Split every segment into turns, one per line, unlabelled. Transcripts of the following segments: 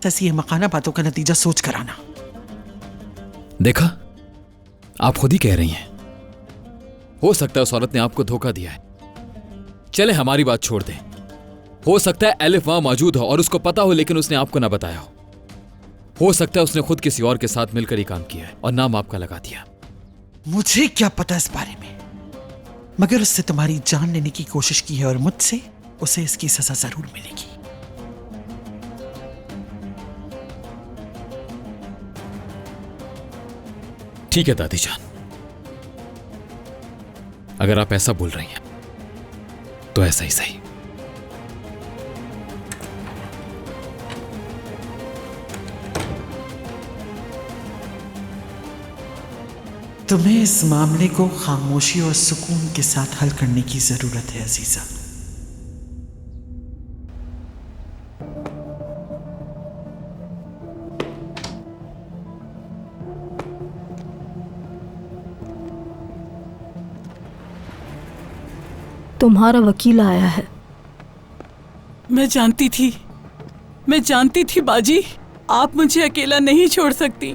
ऐसी ये मकाना बातों का नतीजा सोच कर आना।
देखा, आप खुद ही कह रही हैं। हो सकता है उस औरत ने आपको धोखा दिया है। चले हमारी बात छोड़ दें। हो सकता है एलिफ वहां मौजूद हो और उसको पता हो, लेकिन उसने आपको ना बताया हो सकता है उसने खुद किसी और के साथ मिलकर ही काम किया है और नाम आपका लगा दिया।
मुझे क्या पता इस बारे में, मगर उससे तुम्हारी जान लेने की कोशिश की है और मुझसे उसे इसकी सजा जरूर मिलेगी।
ठीक है दादी जान, अगर आप ऐसा बोल रही हैं तो ऐसा ही सही।
तुम्हें इस मामले को खामोशी और सुकून के साथ हल करने की जरूरत है अजीजा।
तुम्हारा वकील आया है।
मैं जानती थी बाजी, आप मुझे अकेला नहीं छोड़ सकती।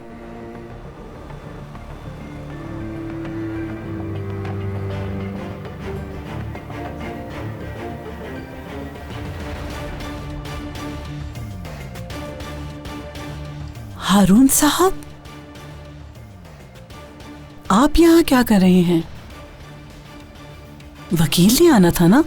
हारून साहब, आप यहाँ क्या कर रहे हैं? वकील ने आना था ना?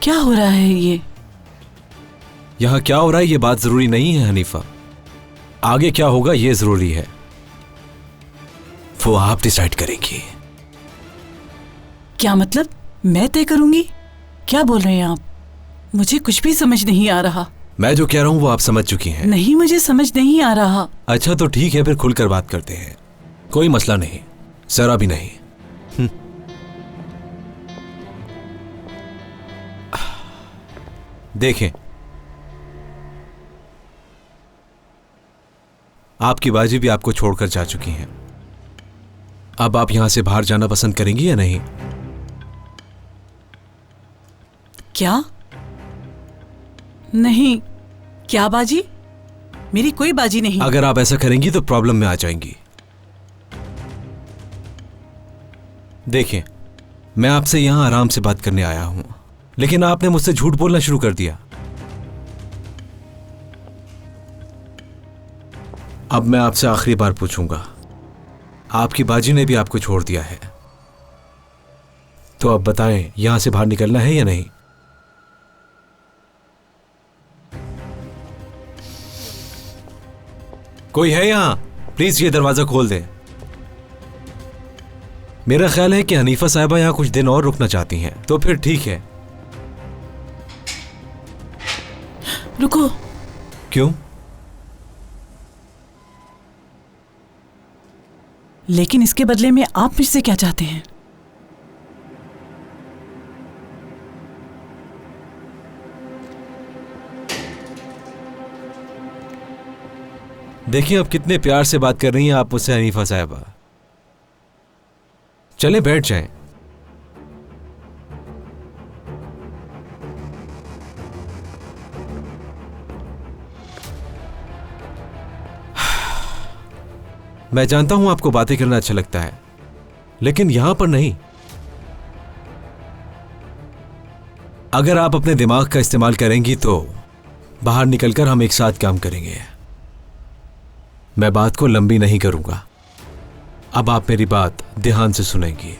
क्या हो रहा है ये?
यहाँ क्या हो रहा है ये बात जरूरी नहीं है हनीफा, आगे क्या होगा ये जरूरी है। वो आप डिसाइड करेंगी।
क्या मतलब मैं तय करूंगी? क्या बोल रहे हैं आप? मुझे कुछ भी समझ नहीं आ रहा।
मैं जो कह रहा हूं वो आप समझ चुकी हैं।
नहीं, मुझे समझ नहीं आ रहा।
अच्छा तो ठीक है, फिर खुलकर बात करते हैं। कोई मसला नहीं, जरा भी नहीं। देखें, आपकी बाजी भी आपको छोड़कर जा चुकी हैं। अब आप यहां से बाहर जाना पसंद करेंगी या नहीं?
क्या? नहीं। क्या बाजी? मेरी कोई बाजी नहीं।
अगर आप ऐसा करेंगी तो प्रॉब्लम में आ जाएंगी। देखें, मैं आपसे यहां आराम से बात करने आया हूं, लेकिन आपने मुझसे झूठ बोलना शुरू कर दिया। अब मैं आपसे आखिरी बार पूछूंगा, आपकी बाजी ने भी आपको छोड़ दिया है, तो अब बताएं यहां से बाहर निकलना है या नहीं? कोई है यहां? प्लीज ये दरवाजा खोल दें। मेरा ख्याल है कि हनीफा साहिबा यहां कुछ दिन और रुकना चाहती हैं, तो फिर ठीक है।
रुको।
क्यों?
लेकिन इसके बदले में आप मुझसे क्या चाहते हैं?
देखिए, अब कितने प्यार से बात कर रही हैं आप मुझसे हनीफा साहिबा। चले बैठ जाएं। मैं जानता हूं आपको बातें करना अच्छा लगता है, लेकिन यहां पर नहीं। अगर आप अपने दिमाग का इस्तेमाल करेंगी तो बाहर निकलकर हम एक साथ काम करेंगे। मैं बात को लंबी नहीं करूंगा। अब आप मेरी बात ध्यान से सुनेंगी।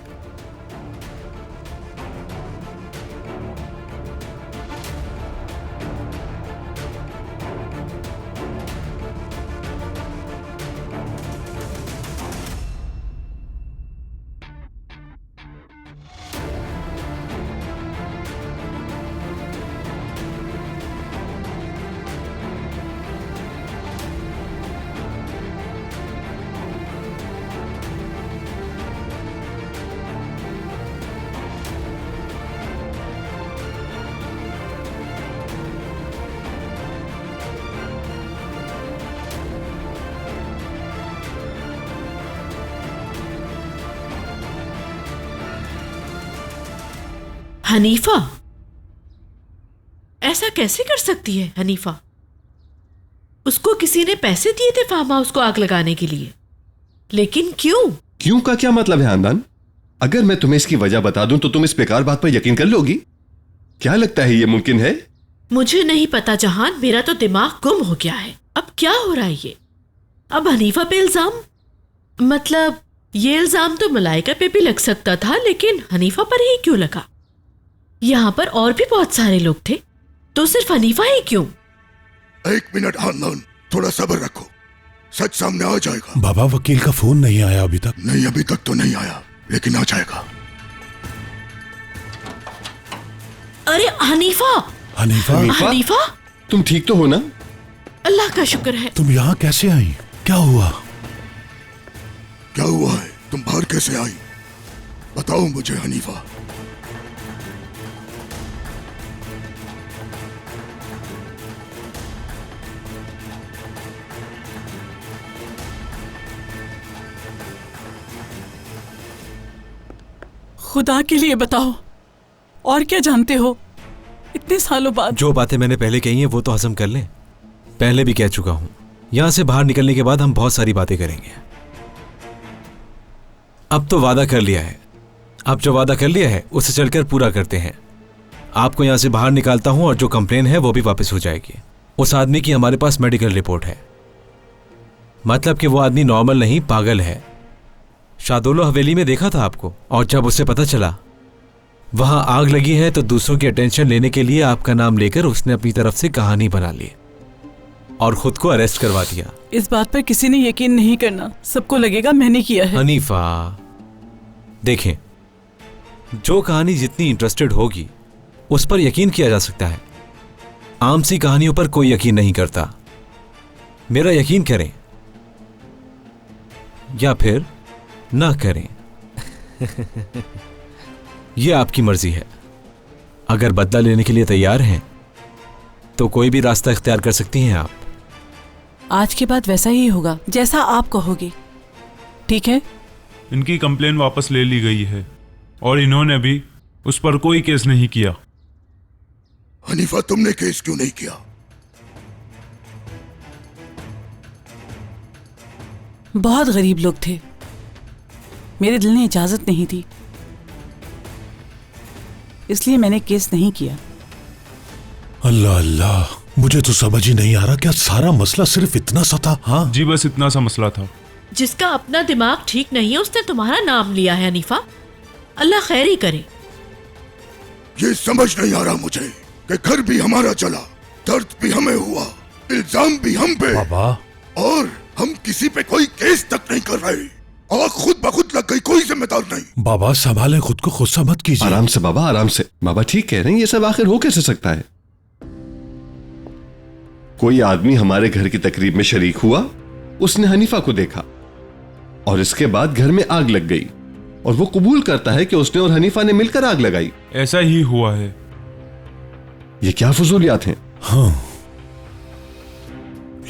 हनीफा? ऐसा कैसे कर सकती है हनीफा? उसको किसी ने पैसे दिए थे फार्म हाउस को आग लगाने के लिए, लेकिन क्यों?
क्यों का क्या मतलब है आनंद? अगर मैं तुम्हें इसकी वजह बता दूं तो तुम इस बेकार बात पर यकीन कर लोगी? क्या लगता है ये मुमकिन है?
मुझे नहीं पता जहान, मेरा तो दिमाग गुम हो गया है। अब क्या हो रहा है ये? अब हनीफा पे इल्जाम? मतलब ये इल्जाम तो मलाइका पे भी लग सकता था, लेकिन हनीफा पर ही क्यों लगा? यहाँ पर और भी बहुत सारे लोग थे, तो सिर्फ हनीफा ही क्यों?
1 मिनट हानन, थोड़ा सब्र रखो, सच सामने आ जाएगा।
बाबा, वकील का फोन नहीं आया अभी तक?
नहीं, अभी तक तो नहीं आया, लेकिन आ जाएगा।
अरे हनीफा!
हनीफा?
हनीफा,
तुम ठीक तो हो ना?
अल्लाह का शुक्र है।
तुम यहाँ कैसे आई? क्या हुआ?
क्या हुआ है? तुम बाहर कैसे आई? बताओ मुझे हनीफा।
खुदा के लिए बताओ, और क्या जानते हो इतने सालों बाद?
जो बातें मैंने पहले कही हैं वो तो हजम कर लें। पहले भी कह चुका हूं, यहां से बाहर निकलने के बाद हम बहुत सारी बातें करेंगे। अब तो वादा कर लिया है, अब जो वादा कर लिया है उसे चलकर पूरा करते हैं। आपको यहां से बाहर निकालता हूं और जो कंप्लेन है वो भी वापस हो जाएगी। उस आदमी की हमारे पास मेडिकल रिपोर्ट है, मतलब कि वो आदमी नॉर्मल नहीं, पागल है। शादोलो हवेली में देखा था आपको, और जब उसे पता चला वहां आग लगी है तो दूसरों की अटेंशन लेने के लिए आपका नाम लेकर उसने अपनी तरफ से कहानी बना ली और खुद को अरेस्ट करवा दिया।
इस बात पर किसी ने यकीन नहीं करना, सबको लगेगा मैंने किया है।
हनीफा देखें, जो कहानी जितनी इंटरेस्टेड होगी उस पर यकीन किया जा सकता है, आम सी कहानियों पर कोई यकीन नहीं करता। मेरा यकीन करें या फिर ना करें यह आपकी मर्जी है। अगर बदला लेने के लिए तैयार हैं तो कोई भी रास्ता इख्तियार कर सकती हैं आप।
आज के बाद वैसा ही होगा जैसा आप कहोगे, ठीक है?
इनकी कंप्लेन वापस ले ली गई है और इन्होंने भी उस पर कोई केस नहीं किया।
हनीफा, तुमने केस क्यों नहीं किया?
बहुत गरीब लोग थे, मेरे दिल ने इजाजत नहीं दी, इसलिए मैंने केस नहीं किया।
अल्लाह अल्लाह, मुझे तो समझ ही नहीं आ रहा, क्या सारा मसला सिर्फ इतना सा था? हाँ
जी, बस इतना सा मसला था।
जिसका अपना दिमाग ठीक नहीं है उसने तुम्हारा नाम लिया है हनीफा, अल्लाह खैर ही करे।
ये समझ नहीं आ रहा मुझे कि घर भी हमारा चला, दर्द भी हमें हुआ, इल्जाम भी हम पे,
बाबा,
और हम किसी पे कोई केस तक नहीं कर रहे। आग खुद ब खुद लग गई, कोई जिम्मेदार नहीं।
बाबा संभालें खुद को, गुस्सा मत कीजिए।
आराम से बाबा, आराम से। बाबा ठीक कह रहे हैं, ये सब आखिर हो कैसे सकता है? कोई आदमी हमारे घर की तकरीब में शरीक हुआ, उसने हनीफा को देखा और इसके बाद घर में आग लग गई, और वो कबूल करता है कि उसने और हनीफा ने मिलकर आग लगाई।
ऐसा ही हुआ है।
ये क्या फजूलियात हैं?
हाँ,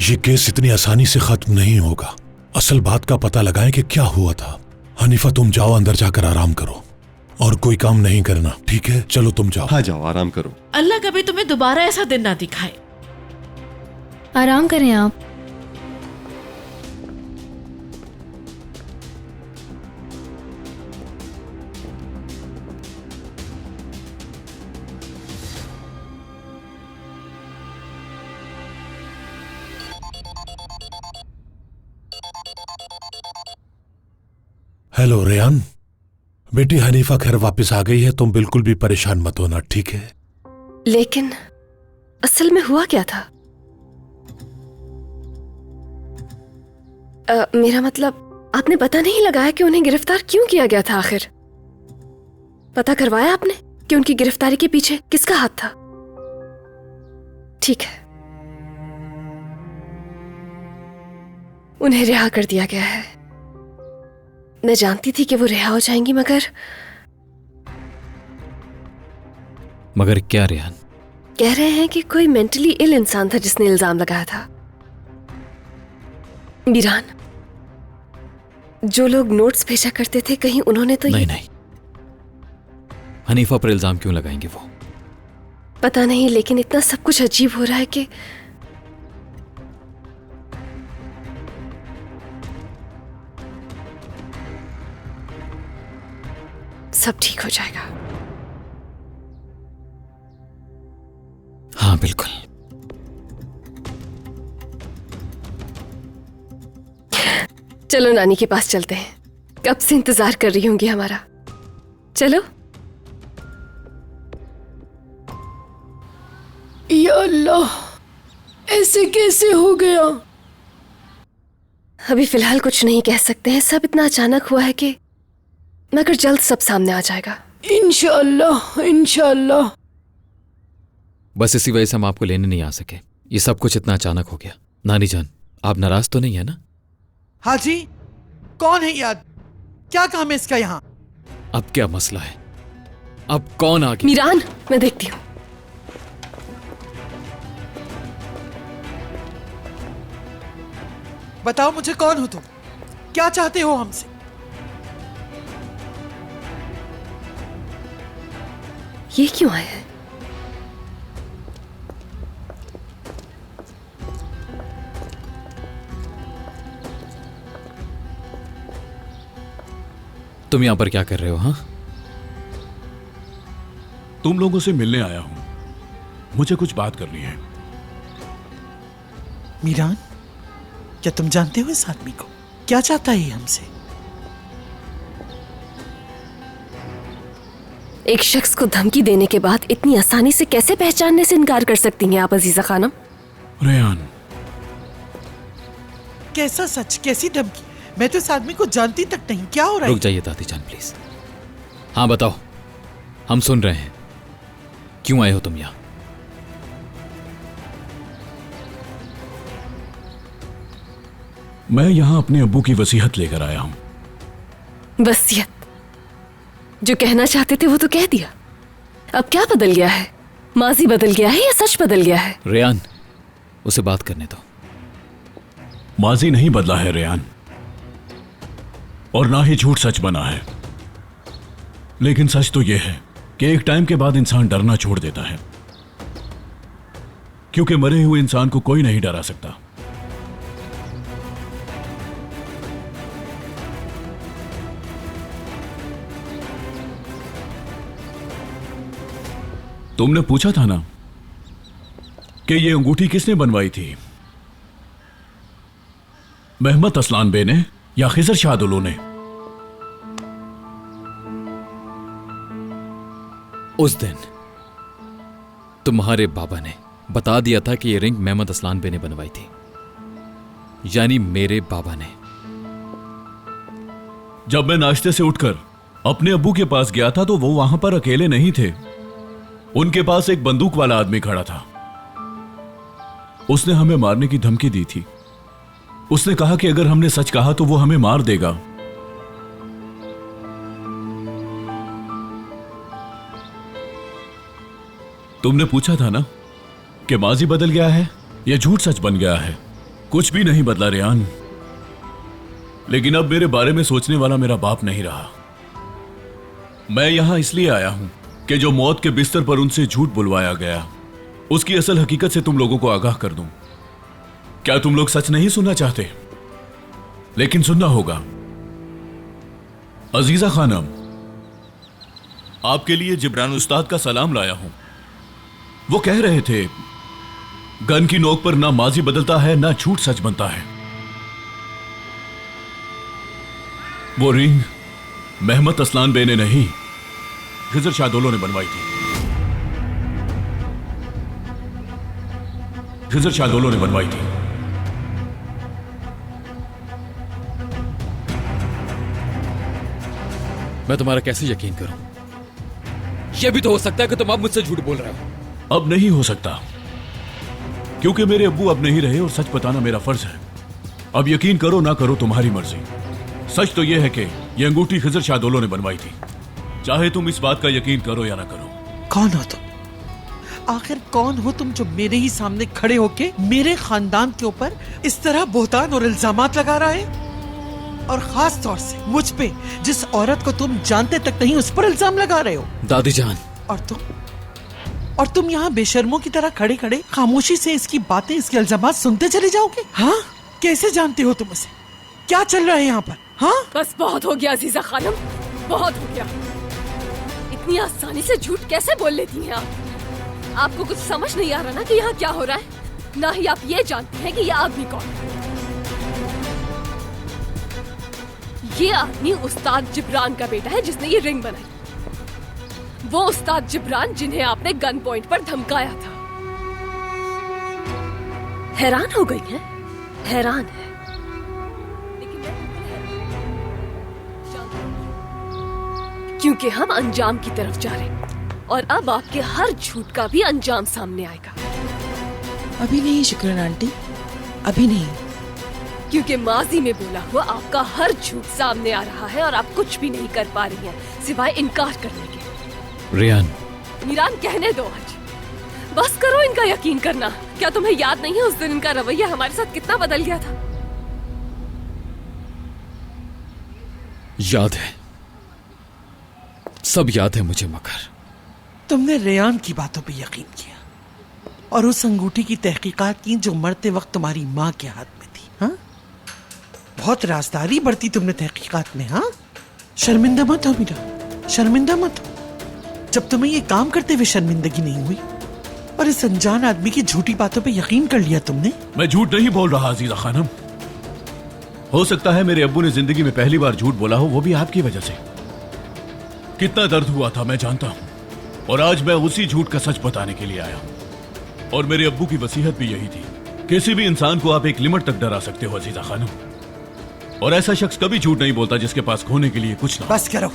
ये केस इतनी आसानी से खत्म नहीं होगा। असल बात का पता लगाएं कि क्या हुआ था। हनीफा, तुम जाओ, अंदर जाकर आराम करो और कोई काम नहीं करना, ठीक है? चलो तुम जाओ।
हाँ जाओ, आराम करो।
अल्लाह कभी तुम्हें दोबारा ऐसा दिन ना दिखाए।
आराम करें आप।
हेलो रेयान, बेटी हनीफा घर वापस आ गई है, तुम बिल्कुल भी परेशान मत होना, ठीक है?
लेकिन असल में हुआ क्या था? मेरा मतलब, आपने पता नहीं लगाया कि उन्हें गिरफ्तार क्यों किया गया था? आखिर पता करवाया आपने कि उनकी गिरफ्तारी के पीछे किसका हाथ था? ठीक है, उन्हें रिहा कर दिया गया है। मैं जानती थी कि वो रिहा हो जाएंगी,
मगर क्या रेहान?
कह रहे हैं कि कोई मेंटली इल इंसान था जिसने इल्जाम लगाया था। मीरान, जो लोग नोट्स भेजा करते थे, कहीं उन्होंने तो
नहीं नहीं, हनीफा पर इल्जाम क्यों लगाएंगे वो?
पता नहीं, लेकिन इतना सब कुछ अजीब हो रहा है कि सब ठीक हो जाएगा।
हाँ बिल्कुल।
चलो नानी के पास चलते हैं, कब से इंतजार कर रही होंगी हमारा। चलो।
या अल्लाह, ऐसे कैसे हो गया?
अभी फिलहाल कुछ नहीं कह सकते हैं, सब इतना अचानक हुआ है कि मगर जल्द सब सामने आ जाएगा।
इंशाअल्लाह इंशाअल्लाह।
बस इसी वजह से हम आपको लेने नहीं आ सके। ये सब कुछ इतना अचानक हो गया। नानी जान, आप नाराज तो नहीं है ना?
हाजी, कौन है याद? क्या काम है इसका यहाँ?
अब क्या मसला है? अब कौन आ गया?
मीरान, मैं देखती हूँ।
बताओ मुझे, कौन हो तुम? क्या चाहते हो हमसे?
ये क्यों आया है?
तुम यहां पर क्या कर रहे हो? हाँ,
तुम लोगों से मिलने आया हूं, मुझे कुछ बात करनी है।
मीरान, क्या तुम जानते हो इस आदमी को? क्या चाहता है ये हमसे?
एक शख्स को धमकी देने के बाद इतनी आसानी से कैसे पहचानने से इनकार कर सकती हैं आप अजीजा खानम?
रेयान,
कैसा सच, कैसी धमकी? मैं तो इस आदमी को जानती तक नहीं। क्या हो रहा है?
रुक जाइए दादी जान प्लीज। हाँ बताओ, हम सुन रहे हैं। क्यों आए हो तुम यहां?
मैं यहां अपने अब्बू की वसीयत लेकर आया हूं।
वसीयत? जो कहना चाहते थे वो तो कह दिया, अब क्या बदल गया है? माजी बदल गया है या सच बदल गया है?
रेयान, उसे बात करने दो।
माजी नहीं बदला है रेयान, और ना ही झूठ सच बना है। लेकिन सच तो यह है कि एक टाइम के बाद इंसान डरना छोड़ देता है, क्योंकि मरे हुए इंसान को कोई नहीं डरा सकता। तुमने पूछा था ना कि ये अंगूठी किसने बनवाई थी, मेहमत असलान बे ने या खिजर शाहदुल्लो ने?
उस दिन तुम्हारे बाबा ने बता दिया था कि ये रिंग मेहमत असलान बे ने बनवाई थी, यानी मेरे बाबा ने।
जब मैं नाश्ते से उठकर अपने अब्बू के पास गया था तो वो वहां पर अकेले नहीं थे। उनके पास एक बंदूक वाला आदमी खड़ा था। उसने हमें मारने की धमकी दी थी। उसने कहा कि अगर हमने सच कहा तो वो हमें मार देगा। तुमने पूछा था ना कि माजी बदल गया है या झूठ सच बन गया है। कुछ भी नहीं बदला रेयान, लेकिन अब मेरे बारे में सोचने वाला मेरा बाप नहीं रहा। मैं यहां इसलिए आया हूं कि जो मौत के बिस्तर पर उनसे झूठ बुलवाया गया, उसकी असल हकीकत से तुम लोगों को आगाह कर दूं। क्या तुम लोग सच नहीं सुनना चाहते? लेकिन सुनना होगा। अजीजा खानम, आपके लिए जिब्रान उस्ताद का सलाम लाया हूं। वो कह रहे थे गन की नोक पर ना माजी बदलता है ना झूठ सच बनता है। वो रिंग मेहमत असलान बे ने नहीं, खिजर शाहदुल्लो ने बनवाई थी। खिजर शाहदुल्लो ने बनवाई थी।
मैं तुम्हारा कैसे यकीन करूं? यह भी तो हो सकता है कि तुम अब मुझसे झूठ बोल रहे हो।
अब नहीं हो सकता, क्योंकि मेरे अब्बू अब नहीं रहे और सच बताना मेरा फर्ज है। अब यकीन करो ना करो तुम्हारी मर्जी। सच तो यह है कि यह अंगूठी खिजर शाहदुल्लो ने बनवाई थी, चाहे तुम इस बात का यकीन करो या ना करो।
कौन हो तुम? आखिर कौन हो तुम जो मेरे ही सामने खड़े होके मेरे खानदान के ऊपर इस तरह बोहतान और इल्जामात लगा रहा है? और खास तौर से मुझ पे, जिस औरत को तुम जानते तक नहीं उस पर इल्जाम लगा रहे हो।
दादी जान,
और तुम यहाँ बेशर्मों की तरह खड़े खड़े खामोशी से इसकी बातें, इसके इल्जामात सुनते चले जाओगे? हाँ, कैसे जानते हो तुम उसे? क्या चल रहा है यहाँ पर? हाँ,
बस बहुत हो गया अजीजा खानम, बहुत हो गया। इतनी आसानी से झूठ कैसे बोल लेती हैं आप? आपको कुछ समझ नहीं आ रहा ना कि यहाँ क्या हो रहा है? ना ही आप ये जानते हैं कि यह आदमी कौन है। ये आदमी उस्ताद जिब्रान का बेटा है जिसने ये रिंग बनाई। वो उस्ताद जिब्रान जिन्हें आपने गन पॉइंट पर धमकाया था। हैरान हो गई हैं? हैरान है, लेकिन क्योंकि हम अंजाम की तरफ जा रहे हैं और अब आपके हर झूठ का भी अंजाम सामने आएगा।
अभी नहीं शुक्रन आंटी, अभी नहीं,
क्योंकि माजी में बोला हुआ आपका हर झूठ सामने आ रहा है और आप कुछ भी नहीं कर पा रही हैं सिवाय इनकार करने के।
रियान,
मीरान, कहने दो आज, बस करो इनका यकीन करना। क्या तुम्हें याद नहीं है उस दिन इनका रवैया हमारे साथ कितना बदल गया था?
याद है, सब याद है मुझे, मगर
तुमने रेयान की बातों पे यकीन किया और उस अंगूठी की तहकीकात की जो मरते वक्त तुम्हारी माँ के हाथ में थी। हाँ, बहुत राजदारी बरती तुमने तहकीकात में। हाँ, शर्मिंदा मत हो मीरा, शर्मिंदा मत हो। जब तुम्हें ये काम करते हुए शर्मिंदगी नहीं हुई और इस अनजान आदमी की झूठी बातों पे यकीन कर लिया तुमने।
मैं झूठ नहीं बोल रहा अजीजा खानम। हो सकता है मेरे अब्बू ने जिंदगी में पहली बार झूठ बोला हो, वो भी आपकी वजह से। कितना दर्द हुआ था मैं जानता हूं, और आज मैं उसी झूठ का सच बताने के लिए आया हूं। और मेरे अब्बू की वसीयत भी यही थी, किसी भी इंसान को आप एक लिमिट तक डरा सकते हो अजीजा खानम, और ऐसा शख्स कभी झूठ नहीं बोलता जिसके पास खोने के लिए कुछ ना।
बस करो,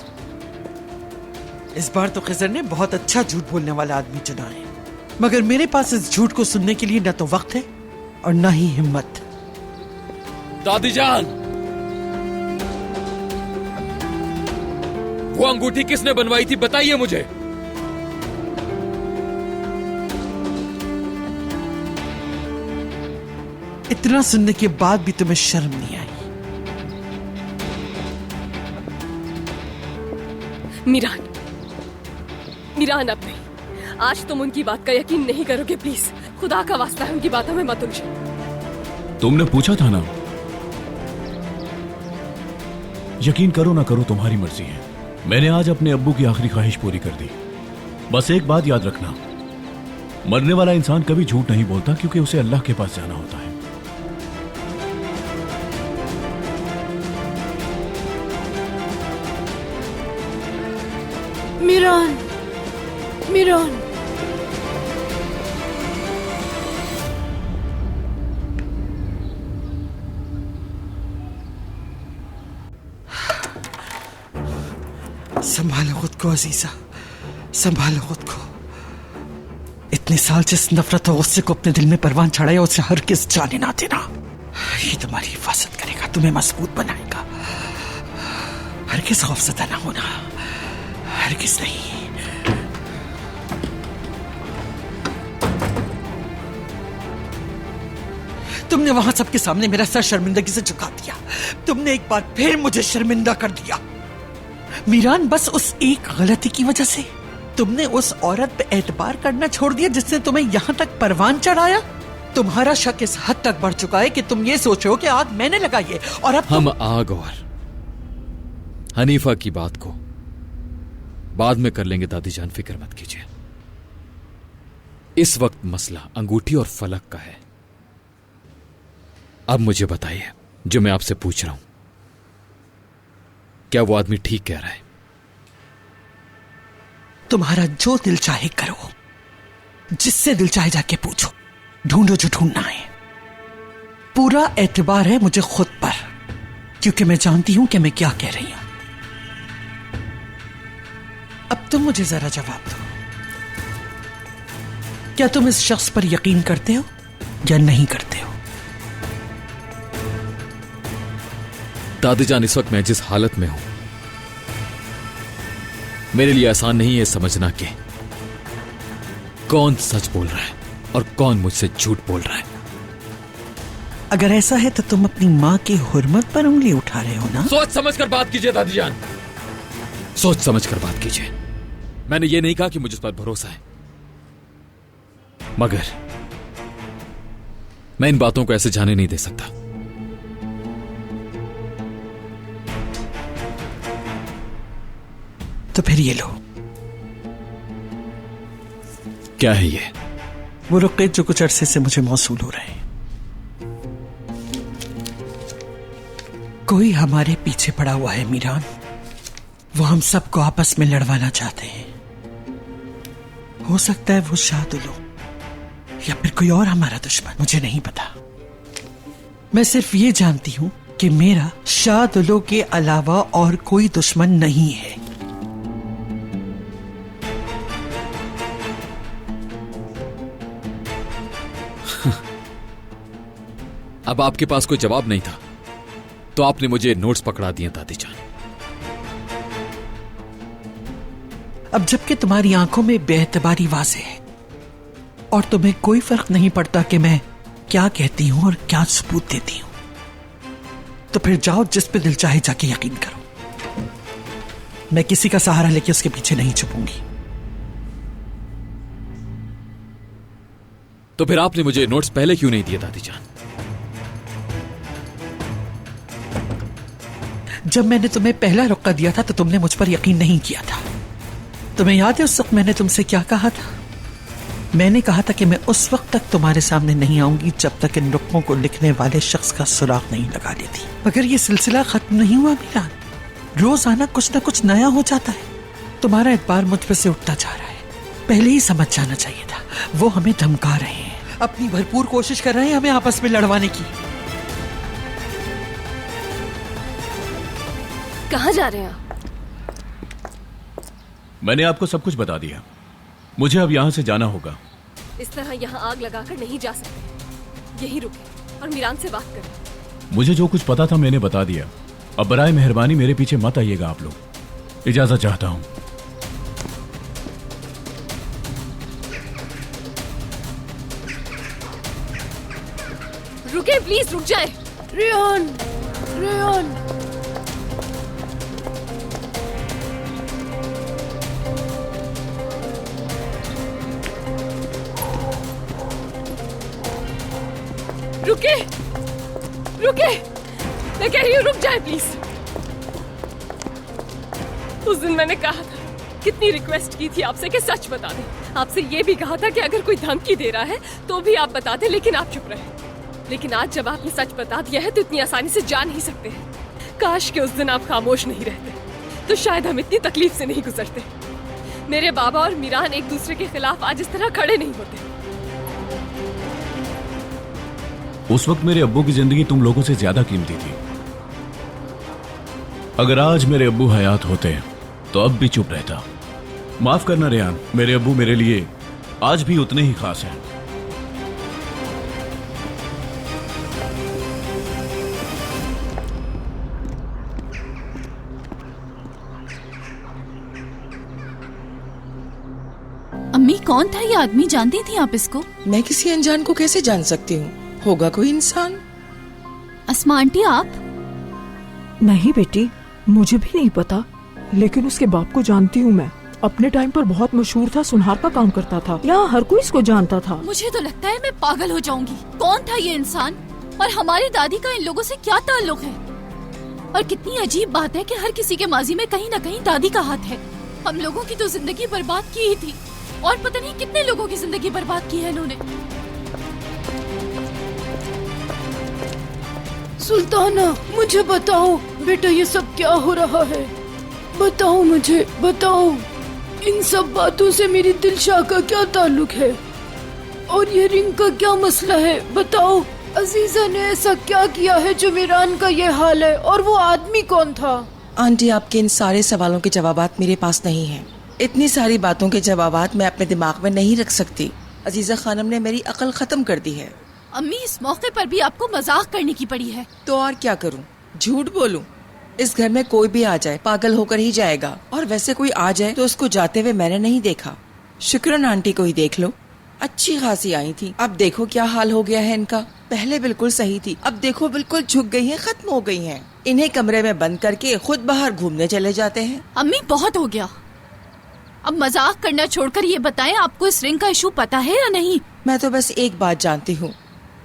इस बार तो खिजर ने बहुत अच्छा झूठ बोलने वाला आदमी चुना है, मगर मेरे पास इस झूठ को सुनने के लिए न तो वक्त है और न ही हिम्मत।
दादी जान, वो अंगूठी किसने बनवाई थी, बताइए मुझे।
इतना सुनने के बाद भी तुम्हें शर्म नहीं आई?
मीरान, मीरान, अब नहीं। आज तुम उनकी बात का यकीन नहीं करोगे, प्लीज। खुदा का वास्ता है उनकी बातों में मत उलझो।
तुमने पूछा था ना, यकीन करो ना करो तुम्हारी मर्जी है। मैंने आज अपने अब्बू की आखिरी ख्वाहिश पूरी कर दी। बस एक बात याद रखना, मरने वाला इंसान कभी झूठ नहीं बोलता, क्योंकि उसे अल्लाह के पास जाना होता है।
मीरान, मीरान,
संभालो खुद को अजीजा, संभालो खुद को। इतने साल जिस नफरत और गुस्से को अपने दिल में परवान चढ़ाया उसे हरगिज़ जाने ना देना। ये तुम्हारी हिफाजत करेगा, तुम्हें मजबूत बनाएगा। हरगिज़ खौफज़दा ना होना, हरगिज़ नहीं। तुमने वहां सबके सामने मेरा सर शर्मिंदगी से झुका दिया। तुमने एक बार फिर मुझे शर्मिंदा कर दिया मीरान, बस उस एक गलती की वजह से। तुमने उस औरत पे एतबार करना छोड़ दिया जिसने तुम्हें यहां तक परवान चढ़ाया। तुम्हारा शक इस हद तक बढ़ चुका है कि तुम ये सोचो कि आग मैंने लगाई है और अब
हम आग और हनीफा की बात को बाद में कर लेंगे दादी जान, फिक्र मत कीजिए। इस वक्त मसला अंगूठी और फलक का है। अब मुझे बताइए, जो मैं आपसे पूछ रहा हूं, क्या वो आदमी ठीक कह रहा है?
तुम्हारा जो दिल चाहे करो, जिससे दिल चाहे जाके पूछो, ढूंढो जो ढूंढना है। पूरा एतबार है मुझे खुद पर, क्योंकि मैं जानती हूं कि मैं क्या कह रही हूं। अब तुम मुझे जरा जवाब दो, क्या तुम इस शख्स पर यकीन करते हो या नहीं करते हो?
दादी जान, इस वक्त मैं जिस हालत में हूं, मेरे लिए आसान नहीं है समझना कि कौन सच बोल रहा है और कौन मुझसे झूठ बोल रहा है।
अगर ऐसा है तो तुम अपनी माँ की हुर्मत पर उंगली उठा रहे हो ना?
सोच समझ कर बात कीजिए दादी जान, सोच समझ कर बात कीजिए। मैंने ये नहीं कहा कि मुझे उस पर भरोसा है, मगर मैं इन बातों को ऐसे जाने नहीं दे सकता।
तो फिर ये लो।
क्या है ये?
वो रुक़े जो कुछ अरसे से मुझे मौसूल हो रहे हैं। कोई हमारे पीछे पड़ा हुआ है मीरान, वो हम सबको आपस में लड़वाना चाहते हैं। हो सकता है वो शाहदुलो या फिर कोई और हमारा दुश्मन, मुझे नहीं पता। मैं सिर्फ ये जानती हूं कि मेरा शाहदुलो के अलावा और कोई दुश्मन नहीं है।
अब आपके पास कोई जवाब नहीं था तो आपने मुझे नोट्स पकड़ा दिए दादी जान।
अब जबकि तुम्हारी आंखों में बेएतबारी वाज़े है और तुम्हें कोई फर्क नहीं पड़ता कि मैं क्या कहती हूं और क्या सबूत देती हूं, तो फिर जाओ, जिस पे दिल चाहे जाके यकीन करो। मैं किसी का सहारा लेके उसके पीछे नहीं छुपूंगी।
तो फिर आपने मुझे नोट्स पहले क्यों नहीं दिए दादी जान?
जब मैंने तुम्हें पहला रुक़ा दिया था तो तुमने मुझ पर यकीन नहीं किया था। तुम्हें याद है उस वक्त मैंने तुमसे क्या कहा था? मैंने कहा था कि मैं उस वक्त तक तुम्हारे सामने नहीं आऊंगी जब तक इन रुक़ों को लिखने वाले शख्स का सुराग नहीं लगा लेती। मगर ये सिलसिला खत्म नहीं हुआ मीरान, रोजाना कुछ ना कुछ नया हो जाता है। तुम्हारा एतबार मुझ पर से उठता जा रहा है। पहले ही समझ जाना चाहिए था। वो हमें धमका रहे हैं, अपनी भरपूर कोशिश कर रहे हैं हमें आपस में लड़वाने की।
कहाँ जा रहे हैं आप?
मैंने आपको सब कुछ बता दिया, मुझे अब यहाँ से जाना होगा।
इस तरह यहाँ आग लगाकर नहीं जा सकते। यहीं रुके और मीरान से बात करें।
मुझे जो कुछ पता था मैंने बता दिया। अब बराए मेहरबानी मेरे पीछे मत आइएगा आप लोग। इजाजत चाहता हूँ।
रुके प्लीज, रुक जाए।
रेहान, रेहान।
रुके, रुके, मैं कह रही हूँ रुक जाए प्लीज। उस दिन मैंने कहा था, कितनी रिक्वेस्ट की थी आपसे कि सच बता दें। आपसे ये भी कहा था कि अगर कोई धमकी दे रहा है तो भी आप बता दें, लेकिन आप चुप रहे। लेकिन आज जब आपने सच बता दिया है तो इतनी आसानी से जा नहीं सकते हैं। काश कि उस दिन आप खामोश नहीं रहते तो शायद हम इतनी तकलीफ से नहीं गुजरते। मेरे बाबा और मीरान एक दूसरे के खिलाफ आज इस तरह खड़े नहीं होते।
उस वक्त मेरे अब्बू की जिंदगी तुम लोगों से ज्यादा कीमती थी। अगर आज मेरे अब्बू हयात होते तो अब भी चुप रहता। माफ करना रेहान, मेरे अब्बू मेरे लिए आज भी उतने ही खास हैं।
अम्मी, कौन था ये आदमी? जानती थी आप इसको?
मैं किसी अनजान को कैसे जान सकती हूँ? होगा कोई इंसान।
अस्मा आंटी, आप?
नहीं बेटी, मुझे भी नहीं पता, लेकिन उसके बाप को जानती हूँ मैं। अपने टाइम पर बहुत मशहूर था, सुनार का काम करता था। यहाँ हर कोई इसको जानता था।
मुझे तो लगता है मैं पागल हो जाऊंगी। कौन था ये इंसान और हमारी दादी का इन लोगों से क्या ताल्लुक है? और कितनी अजीब बात है कि हर किसी के माजी में कहीं न कहीं दादी का हाथ है। हम लोगों की तो जिंदगी बर्बाद की ही थी और पता नहीं कितने लोगों की जिंदगी बर्बाद की है इन्होंने।
सुल्ताना, मुझे बताओ बेटा, ये सब क्या हो रहा है? बताओ मुझे, बताओ। इन सब बातों से मेरी दिलशाह का क्या ताल्लुक है और ये रिंग का क्या मसला है? बताओ। अजीजा ने ऐसा क्या किया है जो मीरान का ये हाल है? और वो आदमी कौन था?
आंटी, आपके इन सारे सवालों के जवाबात मेरे पास नहीं हैं। इतनी सारी बातों के जवाबात मैं अपने दिमाग में नहीं रख सकती। अजीजा खानम ने मेरी अकल खत्म कर दी है।
अम्मी, इस मौके पर भी आपको मजाक करने की पड़ी है।
तो और क्या करूं? झूठ बोलूं? इस घर में कोई भी आ जाए पागल होकर ही जाएगा, और वैसे कोई आ जाए तो उसको जाते हुए मैंने नहीं देखा। शुक्रन आंटी को ही देख लो, अच्छी खासी आई थी। अब देखो क्या हाल हो गया है इनका। पहले बिल्कुल सही थी, अब देखो बिल्कुल झुक गई हैं, खत्म हो गई हैं। इन्हें कमरे में बंद करके खुद बाहर घूमने चले जाते हैं।
अम्मी बहुत हो गया, अब मजाक करना छोड़कर ये बताएं आपको इस रिंग का इशू पता है या नहीं?
मैं तो बस एक बात जानती हूँ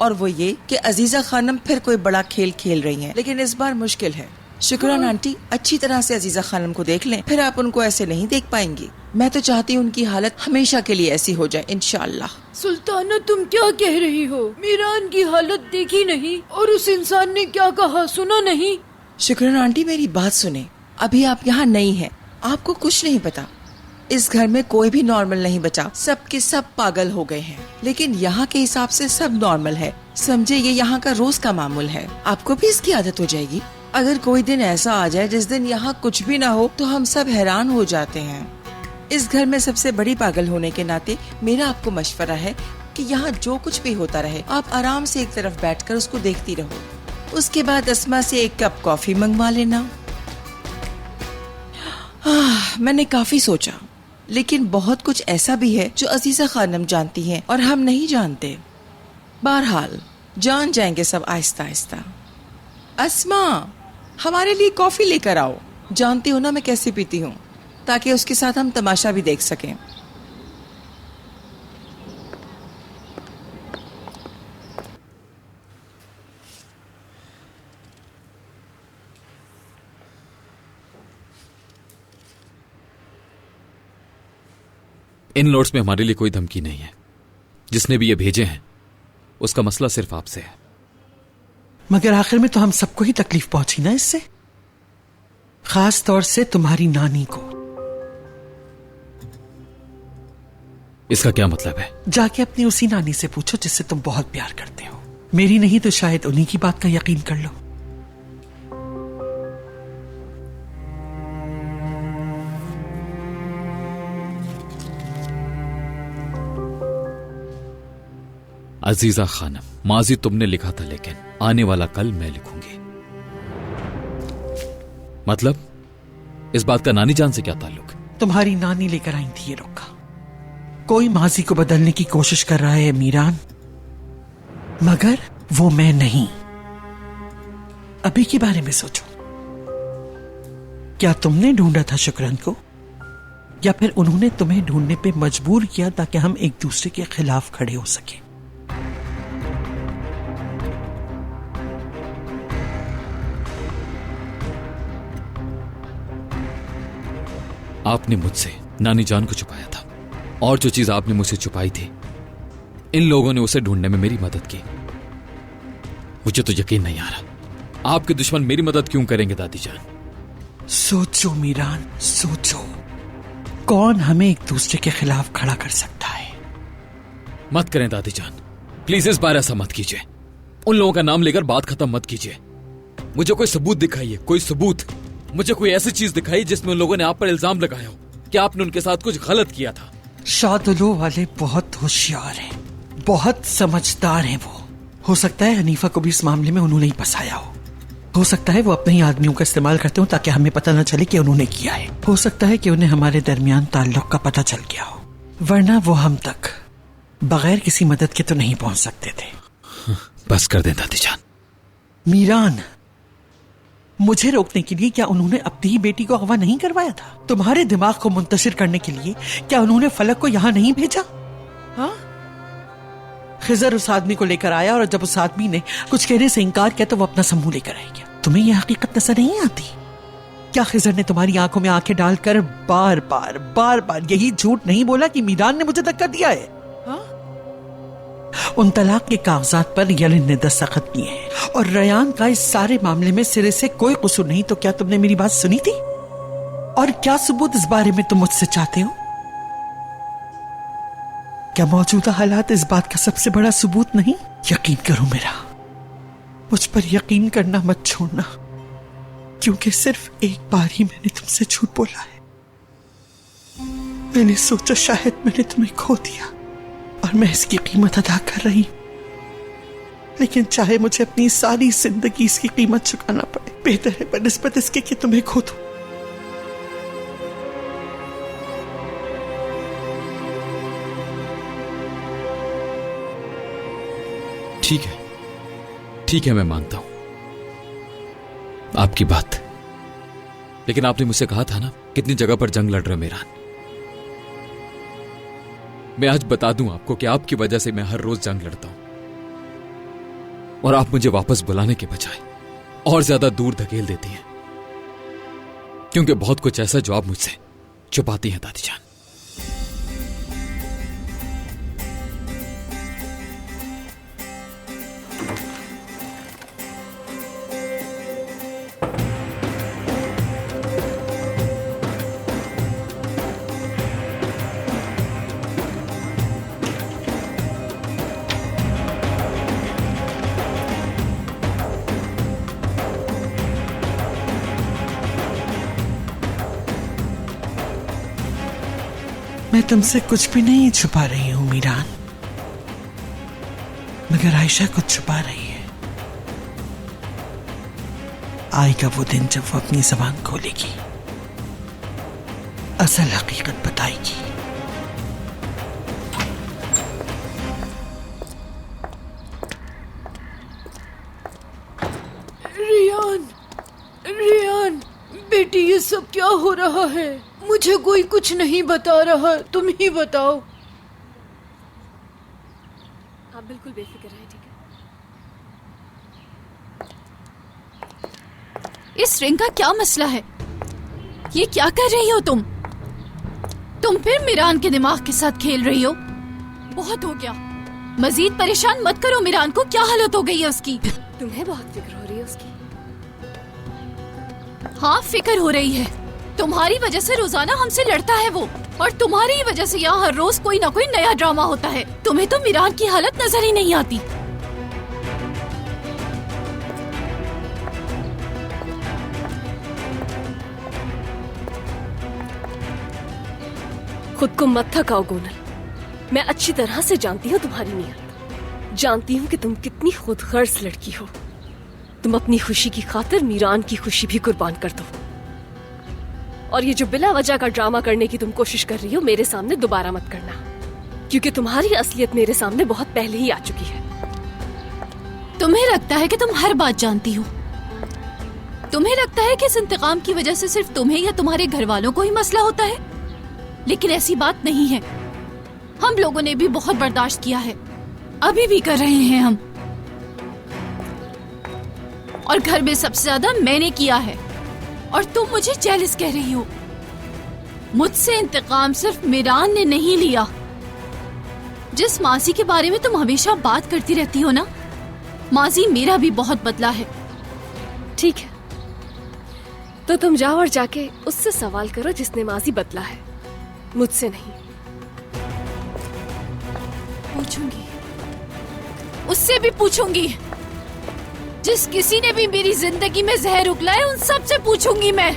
और वो ये कि अजीजा खानम फिर कोई बड़ा खेल खेल रही हैं, लेकिन इस बार मुश्किल है। शुक्रान आंटी, अच्छी तरह से अजीजा खानम को देख लें, फिर आप उनको ऐसे नहीं देख पाएंगी। मैं तो चाहती हूँ उनकी हालत हमेशा के लिए ऐसी हो जाए, इंशाअल्लाह।
सुल्ताना तुम क्या कह रही हो? मीरान की हालत देखी नहीं और उस इंसान ने क्या कहा सुना नहीं?
शुक्रान आंटी मेरी बात सुने, अभी आप यहाँ नहीं हैं, आपको कुछ नहीं पता। इस घर में कोई भी नॉर्मल नहीं बचा, सब के सब पागल हो गए हैं। लेकिन यहाँ के हिसाब से सब नॉर्मल है, समझे? ये यहाँ का रोज का मामूल है, आपको भी इसकी आदत हो जाएगी। अगर कोई दिन ऐसा आ जाए जिस दिन यहाँ कुछ भी ना हो तो हम सब हैरान हो जाते हैं। इस घर में सबसे बड़ी पागल होने के नाते मेरा आपको मशवरा है कि यहाँ जो कुछ भी होता रहे, आप आराम से एक तरफ बैठकर उसको देखती रहो। उसके बाद अस्मा से एक कप कॉफी मंगवा लेना। मैंने काफी सोचा, लेकिन बहुत कुछ ऐसा भी है जो अजीजा खानम जानती हैं और हम नहीं जानते। बहरहाल जान जाएंगे सब आहिस्ता आहिस्ता। अस्मा, हमारे लिए कॉफी लेकर आओ। जानती हो ना मैं कैसे पीती हूँ, ताकि उसके साथ हम तमाशा भी देख सकें।
इन नोट्स में हमारे लिए कोई धमकी नहीं है। जिसने भी ये भेजे हैं उसका मसला सिर्फ आपसे है।
मगर आखिर में तो हम सबको ही तकलीफ पहुंची ना इससे, खास तौर से तुम्हारी नानी को।
इसका क्या मतलब है?
जाके अपनी उसी नानी से पूछो जिससे तुम बहुत प्यार करते हो। मेरी नहीं तो शायद उन्हीं की बात का यकीन कर लो।
अजीजा खानम, माजी तुमने लिखा था, लेकिन आने वाला कल मैं लिखूंगी। मतलब इस बात का नानी जान से क्या ताल्लुक?
तुम्हारी नानी लेकर आई थी ये रोका। कोई माजी को बदलने की कोशिश कर रहा है मीरान, मगर वो मैं नहीं। अभी के बारे में सोचो, क्या तुमने ढूंढा था शुक्रान को, या फिर उन्होंने तुम्हें ढूंढने पे मजबूर किया ताकि हम एक दूसरे के खिलाफ खड़े हो सके?
आपने मुझसे नानी जान को छुपाया था, और जो चीज आपने मुझसे छुपाई थी इन लोगों ने उसे ढूंढने में मेरी मदद की। मुझे तो यकीन नहीं आ रहा, आपके दुश्मन मेरी मदद क्यों करेंगे दादी जान?
सोचो मीरान, सोचो, कौन हमें एक दूसरे के खिलाफ खड़ा कर सकता है?
मत करें दादी जान, प्लीज इस बार ऐसा मत कीजिए। उन लोगों का नाम लेकर बात खत्म मत कीजिए। मुझे कोई सबूत दिखाइए, कोई सबूत। मुझे कोई ऐसी चीज दिखाई जिसमें उन लोगों ने आप पर इल्जाम लगाया हो कि आपने उनके साथ कुछ गलत किया था।
शादुलो वाले बहुत होशियार हैं, बहुत समझदार हैं वो। हो सकता है हनीफा को भी इस मामले में उन्होंने ही फंसाया हो सकता है वो अपने ही आदमियों का इस्तेमाल करते हो ताकि हमें पता न चले कि उन्होंने किया है। हो सकता है कि उन्हें हमारे दरमियान ताल्लुक का पता चल गया हो, वरना वो हम तक बगैर किसी मदद के तो नहीं पहुंच सकते थे।
बस कर दें दादी जान।
मीरान, मुझे रोकने के लिए क्या उन्होंने अपनी ही बेटी को अगवा नहीं करवाया था? तुम्हारे दिमाग को मुंतशिर करने के लिए क्या उन्होंने फलक को यहाँ नहीं भेजा? हाँ, खिजर उस आदमी को लेकर आया और जब उस आदमी ने कुछ कहने से इनकार किया तो वो अपना समूह लेकर आ गया। तुम्हें यह हकीकत नजर नहीं आती? क्या खिजर ने तुम्हारी आंखों में आंखें डालकर बार बार यही झूठ नहीं बोला कि मीरान ने मुझे धक्का दिया है? उन तलाक के कागजात पर यलिन ने दस्तखत किए हैं और रयान का इस सारे मामले में सिरे से कोई कसूर नहीं। तो क्या तुमने मेरी बात सुनी थी? और क्या सबूत इस बारे में तुम मुझसे चाहते हो? क्या मौजूदा हालात इस बात का सबसे बड़ा सबूत नहीं? यकीन करो मेरा, मुझ पर यकीन करना मत छोड़ना, क्योंकि सिर्फ एक बार ही मैंने तुमसे झूठ बोला है। मैंने सोचा शायद मैंने तुम्हें खो दिया और मैं इसकी कीमत अदा कर रही, लेकिन चाहे मुझे अपनी सारी जिंदगी इसकी कीमत चुकाना पड़े, बेहतर है बनिस्बत इसके कि तुम्हें खो दूं।
ठीक है, ठीक है, मैं मानता हूं आपकी बात, लेकिन आपने मुझसे कहा था ना कितनी जगह पर जंग लड़ रहे हो मीरान। मैं आज बता दूं आपको कि आपकी वजह से मैं हर रोज जंग लड़ता हूं, और आप मुझे वापस बुलाने के बजाय और ज्यादा दूर धकेल देती हैं, क्योंकि बहुत कुछ ऐसा जो आप मुझसे छुपाती हैं दादी जान।
मैं तुमसे कुछ भी नहीं छुपा रही हूं मीरान, मगर आयशा कुछ छुपा रही है। आएगा वो दिन जब वो अपनी जबान खोलेगी, असल हकीकत बताएगी।
रियान, रियान बेटी, ये सब क्या हो रहा है? मुझे कोई कुछ नहीं बता रहा, तुम ही बताओ।
आप बिल्कुल बेफिक्र रहे, ठीक है?
इस रिंग का क्या मसला है? ये क्या कर रही हो तुम? तुम फिर मीरान के दिमाग के साथ खेल रही हो। बहुत हो गया, मजीद परेशान मत करो मीरान को। क्या हालत हो गई है उसकी?
तुम्हें बहुत फिक्र हो रही है उसकी?
हाँ, फिक्र हो रही है। तुम्हारी वजह से रोजाना हमसे लड़ता है वो, और तुम्हारी ही वजह से यहाँ हर रोज कोई ना कोई नया ड्रामा होता है। तुम्हें तो मीरान की हालत नजर ही नहीं आती।
खुद को मत थकाओ गोनल, मैं अच्छी तरह से जानती हूँ तुम्हारी नीयत। जानती हूँ कि तुम कितनी खुदगर्ज लड़की हो। तुम अपनी खुशी की खातिर मीरान की खुशी भी कुर्बान कर दो। और ये जो बिला वजह का ड्रामा करने की तुम कोशिश कर रही हो, मेरे सामने दोबारा मत करना, क्योंकि तुम्हारी असलियत मेरे सामने बहुत पहले ही आ चुकी है।
तुम्हें लगता है कि तुम हर बात जानती हो। तुम्हें लगता है कि इस इंतकाम की वजह से सिर्फ तुम्हें या तुम्हारे घर वालों को ही मसला होता है, लेकिन ऐसी बात नहीं है। हम लोगों ने भी बहुत बर्दाश्त किया है, अभी भी कर रहे हैं हम, और घर में सबसे ज्यादा मैंने किया है। और तुम मुझे जेलस कह रही हो। मुझसे इंतकाम सिर्फ मीरान ने नहीं लिया। जिस मासी के बारे में तुम हमेशा बात करती रहती हो ना, मासी मेरा भी बहुत बदला है।
ठीक है, तो तुम जाओ और जाके उससे सवाल करो जिसने माजी बदला है, मुझसे नहीं।
पूछूंगी, उससे भी पूछूंगी। जिस किसी ने भी मेरी जिंदगी में जहर उगला है, उन सब से पूछूंगी मैं।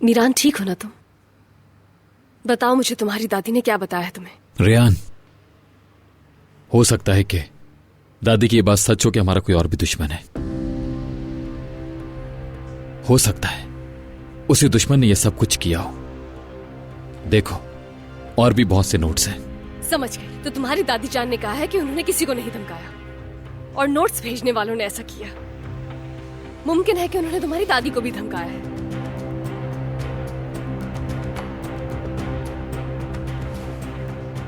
मीरान, ठीक हो ना तुम? बताओ मुझे, तुम्हारी दादी ने क्या बताया है तुम्हें?
रेयान, हो सकता है कि दादी की ये बात सच हो कि हमारा कोई और भी दुश्मन है। हो सकता है उसी दुश्मन ने ये सब कुछ किया हो। देखो, और भी बहुत से नोट्स हैं।
समझ गई। तो तुम्हारी दादी जान ने कहा है कि उन्होंने किसी को नहीं धमकाया, और नोट्स भेजने वालों ने ऐसा किया। मुमकिन है कि उन्होंने तुम्हारी दादी को भी धमकाया है।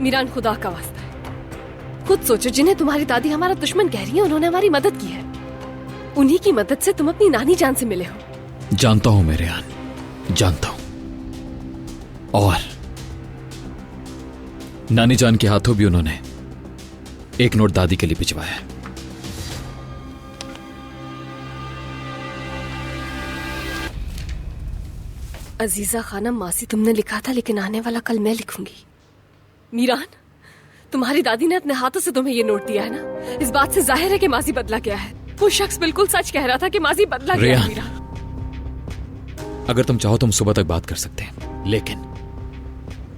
मीरान, खुदा का वास्ता है, खुद सोचो, जिन्हें तुम्हारी दादी हमारा दुश्मन कह रही है, उन्होंने हमारी मदद की है। उन्हीं की मदद से तुम अपनी नानी जान से मिले हो।
जानता हूं मेरे यान, जानता हूं। और नानी जान के हाथों भी उन्होंने एक नोट दादी के लिए भिजवाया है।
अजीजा खानम, मासी तुमने लिखा था, लेकिन आने वाला कल मैं लिखूंगी। मीरान, तुम्हारी दादी ने अपने हाथों से तुम्हें ये नोट दिया है ना, इस बात से जाहिर है कि माजी बदला गया है। वो शख्स बिल्कुल सच कह रहा था कि माजी बदला गया है। मीरान,
अगर तुम चाहो तो हम सुबह तक बात कर सकते हैं, लेकिन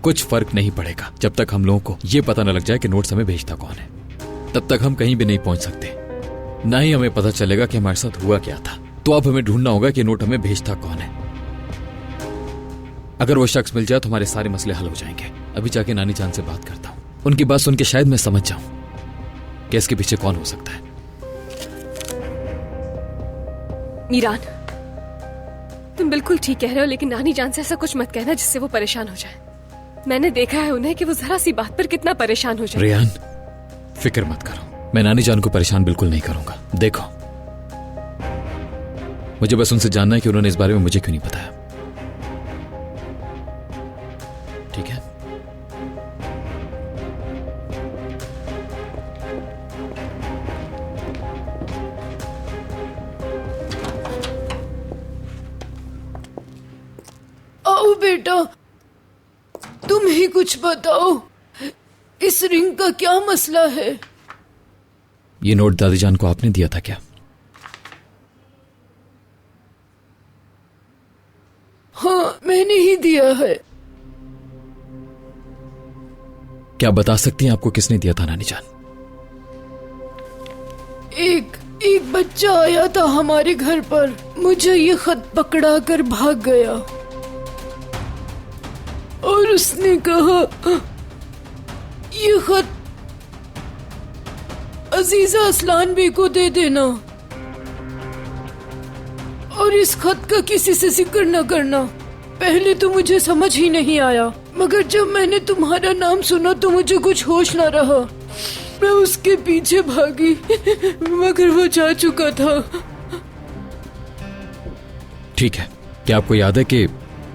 कुछ फर्क नहीं पड़ेगा जब तक हम लोगों को यह पता न लग जाए कि नोट्स हमें भेजता कौन है। तब तक हम कहीं भी नहीं पहुंच सकते, ना ही हमें पता चलेगा कि हमारे साथ हुआ क्या था। तो अब हमें ढूंढना होगा कि नोट हमें भेजता कौन है। अगर वो शख्स मिल जाए तो हमारे सारे मसले हल हो जाएंगे। अभी जाके नानी जान से बात करता हूं, उनकी बात सुन के शायद मैं समझ जाऊं कि इसके पीछे कौन हो सकता है।
मीरान, तुम बिल्कुल ठीक कह रहे हो, लेकिन नानी जान से ऐसा कुछ मत कहना जिससे वो परेशान हो जाए। मैंने देखा है उन्हें कि वो जरा सी बात पर कितना परेशान हो जाए।
रेयान, फिक्र मत करो, मैं नानी जान को परेशान बिल्कुल नहीं करूंगा। देखो, मुझे बस उनसे जानना है कि उन्होंने इस बारे में मुझे क्यों नहीं बताया। ठीक है?
आओ बेटा, तुम ही कुछ बताओ, इस रिंग का क्या मसला है?
ये नोट दादी जान को आपने दिया था क्या?
हाँ, मैंने ही दिया है।
क्या बता सकती हैं आपको किसने दिया था नानी जान?
एक बच्चा आया था हमारे घर पर, मुझे ये खत पकड़ा कर भाग गया और उसने कहा ये खत अजीजा असलान बी को दे देना और इस खत का किसी से जिक्र न करना। पहले तो मुझे समझ ही नहीं आया, मगर जब मैंने तुम्हारा नाम सुना तो मुझे कुछ होश न रहा। मैं उसके पीछे भागी मगर वो जा चुका था।
ठीक है, क्या आपको याद है कि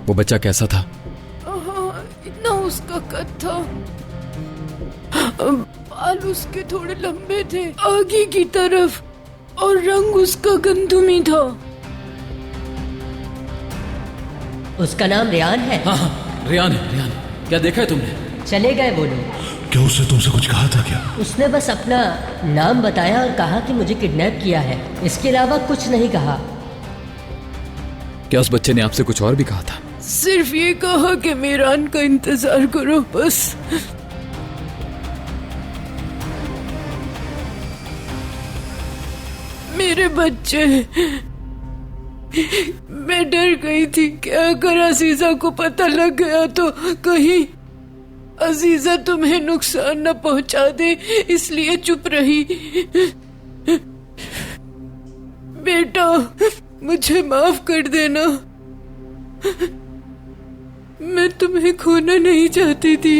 वो बच्चा कैसा था?
हाँ, इतना उसका कद था, बाल उसके थोड़े लंबे थे आगे की तरफ और रंग उसका गंदुमी था।
उसका नाम रेयान है?
हाँ, रेयान है, रेयान। क्या देखा है तुमने?
चले गए वो लोग।
क्या उसने तुमसे कुछ कहा था क्या?
उसने बस अपना नाम बताया और कहा कि मुझे किडनैप किया है, इसके अलावा कुछ नहीं कहा।
क्या उस बच्चे ने आपसे कुछ और भी कहा था?
सिर्फ ये कहा कि मीरान का इंतजार करो बस। मेरे बच्चे, मैं डर गई थी कि अगर अजीजा को पता लग गया तो कहीं अजीजा तुम्हें नुकसान न पहुंचा दे, इसलिए चुप रही। बेटा, मुझे माफ कर देना, मैं तुम्हें खोना नहीं चाहती थी।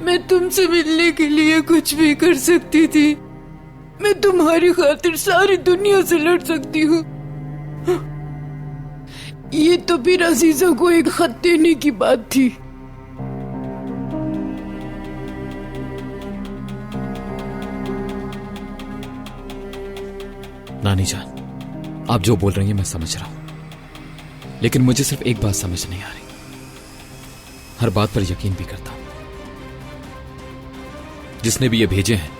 मैं तुमसे मिलने के लिए कुछ भी कर सकती थी। मैं तुम्हारी खातिर सारी दुनिया से लड़ सकती हूँ। ये तो फिर अजीजा को एक खत देने की बात थी।
नानी जान, आप जो बोल रही हैं मैं समझ रहा हूं, लेकिन मुझे सिर्फ एक बात समझ नहीं आ रही। हर बात पर यकीन भी करता हूं, जिसने भी ये भेजे हैं,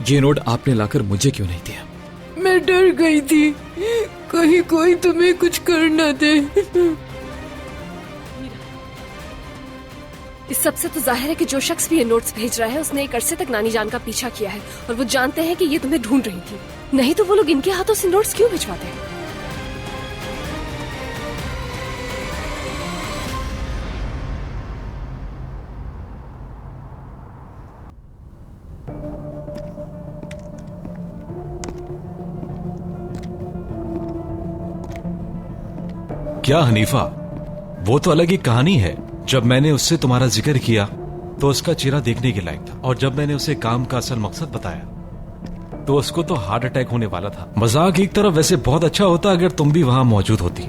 ये नोट आपने लाकर मुझे क्यों नहीं दिया?
मैं डर गई थी कहीं कोई तुम्हें कुछ कर न दे।
इस सबसे तो जाहिर है कि जो शख्स भी ये नोट्स भेज रहा है उसने एक अरसे तक नानी जान का पीछा किया है और वो जानते हैं कि ये तुम्हें ढूंढ रही थी, नहीं तो वो लोग इनके हाथों से नोट्स क्यों भिजवाते हैं?
क्या हनीफा, वो तो अलग ही कहानी है। जब मैंने उससे तुम्हारा जिक्र किया तो उसका चेहरा देखने के लायक था, और जब मैंने उसे काम का असल मकसद बताया तो उसको तो हार्ट अटैक होने वाला था। मजाक एक तरफ, वैसे बहुत अच्छा होता अगर तुम भी वहां मौजूद होती।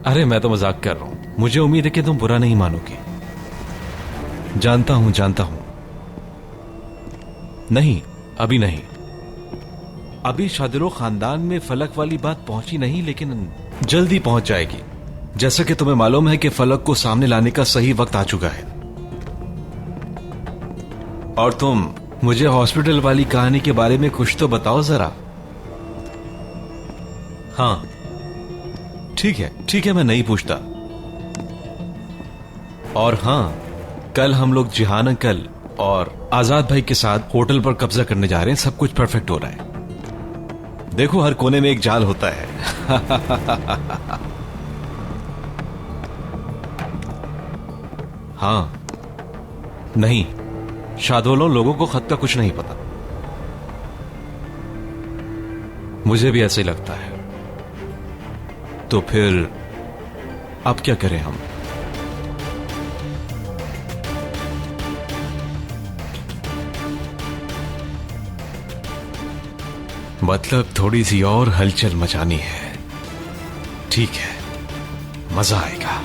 अरे मैं तो मजाक कर रहा हूं, मुझे उम्मीद है कि तुम बुरा नहीं मानोगे। जानता हूं, जानता हूं। नहीं, अभी नहीं। अभी शादिलो खानदान में फलक वाली बात पहुंची नहीं, लेकिन जल्दी पहुंच जाएगी। जैसा कि तुम्हें मालूम है कि फलक को सामने लाने का सही वक्त आ चुका है। और तुम मुझे हॉस्पिटल वाली कहानी के बारे में कुछ तो बताओ जरा। हाँ, ठीक है, मैं नहीं पूछता। और हाँ, कल हम लोग जिहान अंकल और आजाद भाई के साथ होटल पर कब्जा करने जा रहे हैं। सब कुछ परफेक्ट हो रहा है। देखो, हर कोने में एक जाल होता है। हाँ, नहीं, शादोलों लोगों को खत का कुछ नहीं पता। मुझे भी ऐसे ही लगता है। तो फिर अब क्या करें हम? मतलब थोड़ी सी और हलचल मचानी है। ठीक है, मजा आएगा।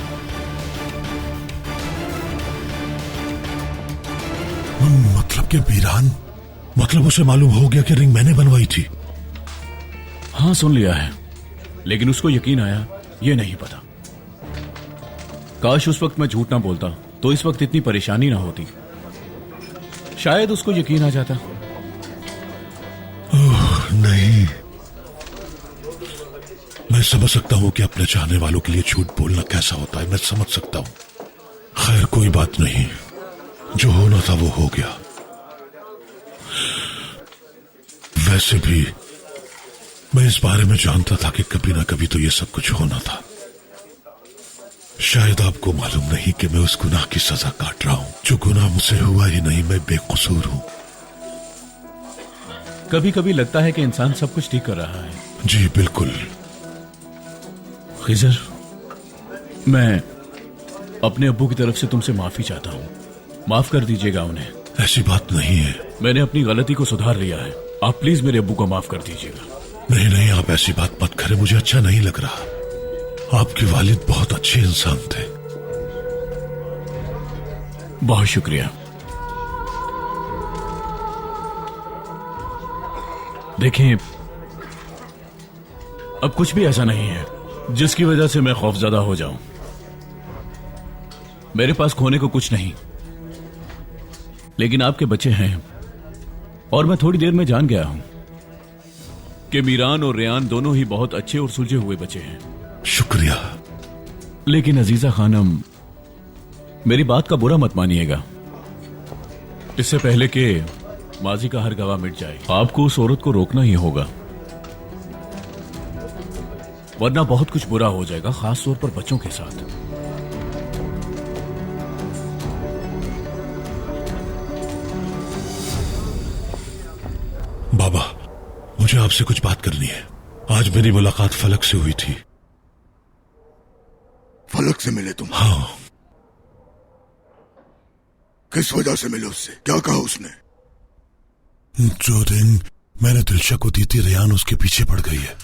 मतलब कि मीरान, मतलब उसे मालूम हो गया कि रिंग मैंने बनवाई थी?
हाँ, सुन लिया है, लेकिन उसको यकीन आया ये नहीं पता। काश उस वक्त मैं झूठ ना बोलता तो इस वक्त इतनी परेशानी ना होती। शायद उसको यकीन आ जाता।
नहीं, मैं समझ सकता हूं कि अपने चाहने वालों के लिए झूठ बोलना कैसा होता है। मैं समझ सकता हूं। खैर, कोई बात नहीं, जो होना था वो हो गया। वैसे भी मैं इस बारे में जानता था कि कभी ना कभी तो ये सब कुछ होना था। शायद आपको मालूम नहीं कि मैं उस गुनाह की सजा काट रहा हूं जो गुनाह मुझसे हुआ ही नहीं। मैं बेकसूर हूं।
कभी कभी लगता है कि इंसान सब कुछ ठीक कर रहा है।
जी बिल्कुल।
खिजर, मैं अपने अब्बू की तरफ से तुमसे माफी चाहता हूं। माफ कर दीजिएगा उन्हें।
ऐसी बात नहीं है।
मैंने अपनी गलती को सुधार लिया है। आप प्लीज मेरे अब्बू को माफ कर दीजिएगा।
नहीं, आप ऐसी बात मत करें। मुझे अच्छा नहीं लग रहा। आपके वालिद बहुत अच्छे इंसान थे।
बहुत शुक्रिया। देखें, अब कुछ भी ऐसा नहीं है जिसकी वजह से मैं खौफजदा हो जाऊं। मेरे पास खोने को कुछ नहीं, लेकिन आपके बच्चे हैं और मैं थोड़ी देर में जान गया हूं कि मीरान और रेयान दोनों ही बहुत अच्छे और सुलझे हुए बच्चे हैं।
शुक्रिया।
लेकिन अजीजा खानम, मेरी बात का बुरा मत मानिएगा। इससे पहले कि माजी का हर गवाह मिट जाए, आपको उस औरत को रोकना ही होगा, वरना बहुत कुछ बुरा हो जाएगा, खास तौर पर बच्चों के साथ।
बाबा, मुझे आपसे कुछ बात करनी है। आज मेरी मुलाकात फलक से हुई थी।
फलक से मिले तुम?
हाँ।
किस वजह से मिले उससे? क्या कहा उसने?
जो रिंग मैंने दिलशा को दी थी, रेयान उसके पीछे पड़ गई है।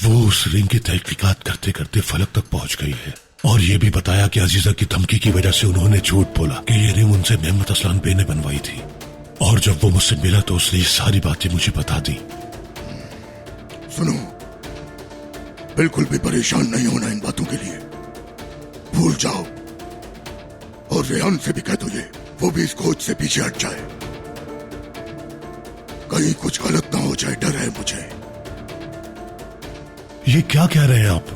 वो उस रिंग की तहकीकात करते करते फलक तक पहुंच गई है और ये भी बताया कि अजीजा की धमकी की वजह से उन्होंने झूठ बोला कि ये रिंग उनसे नेमत असलान बे ने बनवाई थी। और जब वो मुझसे मिला तो उसने ये सारी बातें मुझे बता दी।
सुनो, बिल्कुल भी परेशान नहीं होना इन बातों के लिए। भूल जाओ और रेहान से भी कह दो ये, वो भी इस खोज से पीछे हट जाए। कहीं कुछ गलत ना हो जाए, डर है मुझे।
ये क्या कह रहे हैं आप?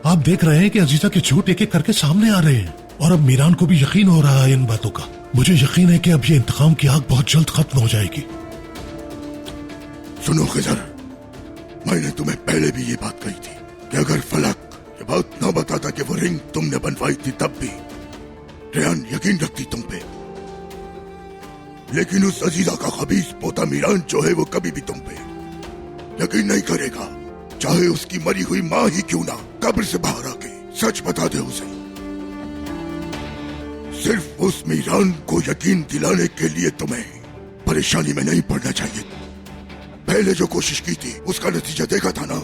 आप देख रहे हैं कि अजीजा के झूठ एक एक करके सामने आ रहे हैं और अब मीरान को भी यकीन हो रहा है इन बातों का। मुझे यकीन है कि अब ये इंतकाम की आग बहुत जल्द खत्म हो जाएगी।
सुनो खिजर, मैंने तुम्हें पहले भी ये बात कही थी कि अगर फलक ये बात न बताता कि वो रिंग तुमने बनवाई थी, तब भी रेहान यकीन रखती तुम पे। लेकिन उस अजीजा का खबीस पोता मीरान जो है, वो कभी भी तुम पे यकीन नहीं करेगा, चाहे उसकी मरी हुई माँ ही क्यों ना कब्र से बाहर आके सच बता दे उसे। सिर्फ उस मीरान को यकीन दिलाने के लिए तुम्हें परेशानी में नहीं पड़ना चाहिए। पहले जो कोशिश की थी उसका नतीजा देखा था ना।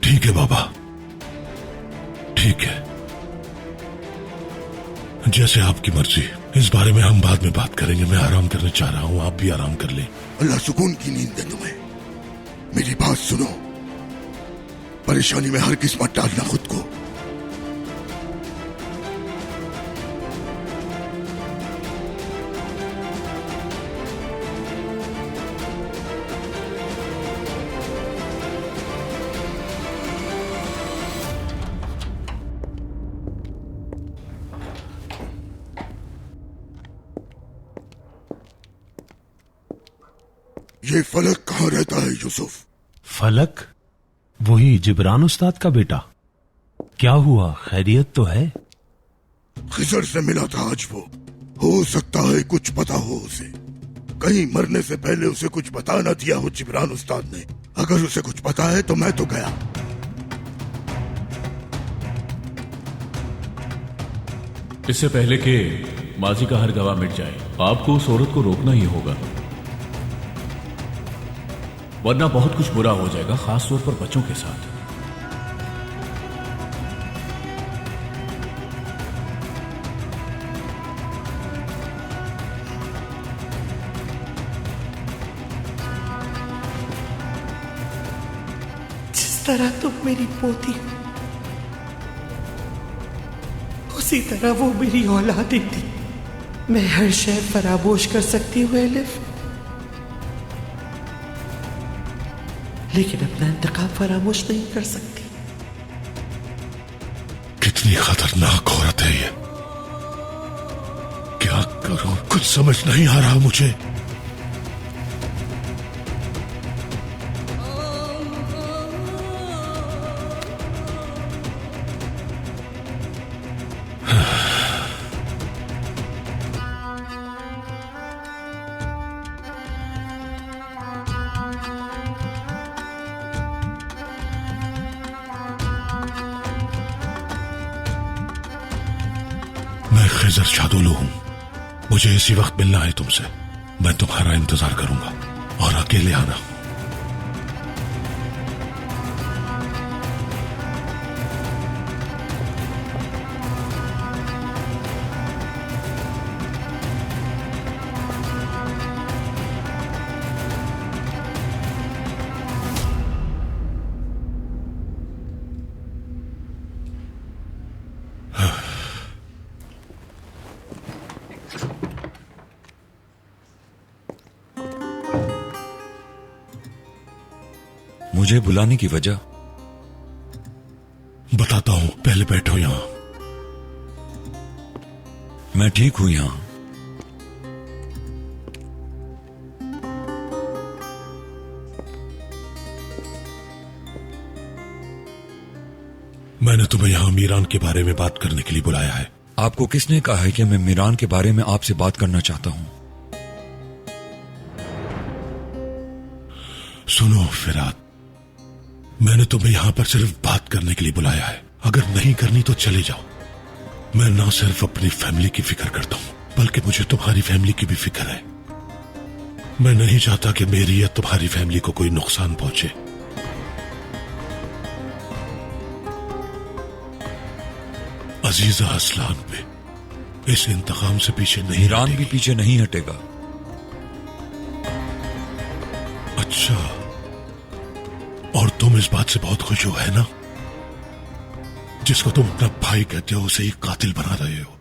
ठीक है बाबा, ठीक है, जैसे आपकी मर्जी। इस बारे में हम बाद में बात करेंगे। मैं आराम करने चाह रहा हूँ, आप भी आराम कर लें।
अल्लाह सुकून की नींद दे तुम्हें। मेरी बात सुनो, परेशानी में हर किस्मत डालना खुद को। ये फलक कहाँ रहता है यूसुफ?
फलक? वही जिब्रान उस्ताद का बेटा। क्या हुआ, खैरियत तो है?
खिजर से मिला था आज वो। हो सकता है कुछ पता हो उसे। कहीं मरने से पहले उसे कुछ बता ना दिया हो जिब्रान उस्ताद ने। अगर उसे कुछ पता है तो मैं तो गया।
इससे पहले कि माजी का हर गवाह मिट जाए, आपको उस औरत को रोकना ही होगा, वरना बहुत कुछ बुरा हो जाएगा, खास तौर पर बच्चों के साथ।
जिस तरह तुम मेरी पोती हो, उसी तरह वो मेरी औलाद थी। मैं हर शय फरामोश कर सकती हूँ एलिफ, लेकिन अपना इंतकाम फरामोश नहीं कर सकती।
कितनी खतरनाक औरत है ये। क्या करूं, कुछ समझ नहीं आ रहा मुझे। खिजर शादुलू हूं, मुझे इसी वक्त मिलना है तुमसे। मैं तुम्हारा इंतजार करूंगा और अकेले आना।
मुझे बुलाने की वजह
बताता हूं, पहले बैठो यहां।
मैं ठीक हूं यहां।
मैंने तुम्हें यहां मीरान के बारे में बात करने के लिए बुलाया है।
आपको किसने कहा है कि मैं मीरान के बारे में आपसे बात करना चाहता हूं?
सुनो फिरात, मैंने तुम्हें यहां पर सिर्फ बात करने के लिए बुलाया है। अगर नहीं करनी तो चले जाओ। मैं ना सिर्फ अपनी फैमिली की फिक्र करता हूं, बल्कि मुझे तुम्हारी फैमिली की भी फिक्र है। मैं नहीं चाहता कि मेरी या तुम्हारी फैमिली को कोई नुकसान पहुंचे। अजीजा असलान पे इस इंतकाम से पीछे नहीं,
मीरान भी पीछे नहीं हटेगा।
अच्छा, और तुम इस बात से बहुत खुश हो, है ना? जिसको तुम अपना भाई कहते हो उसे ही कातिल बना रहे हो।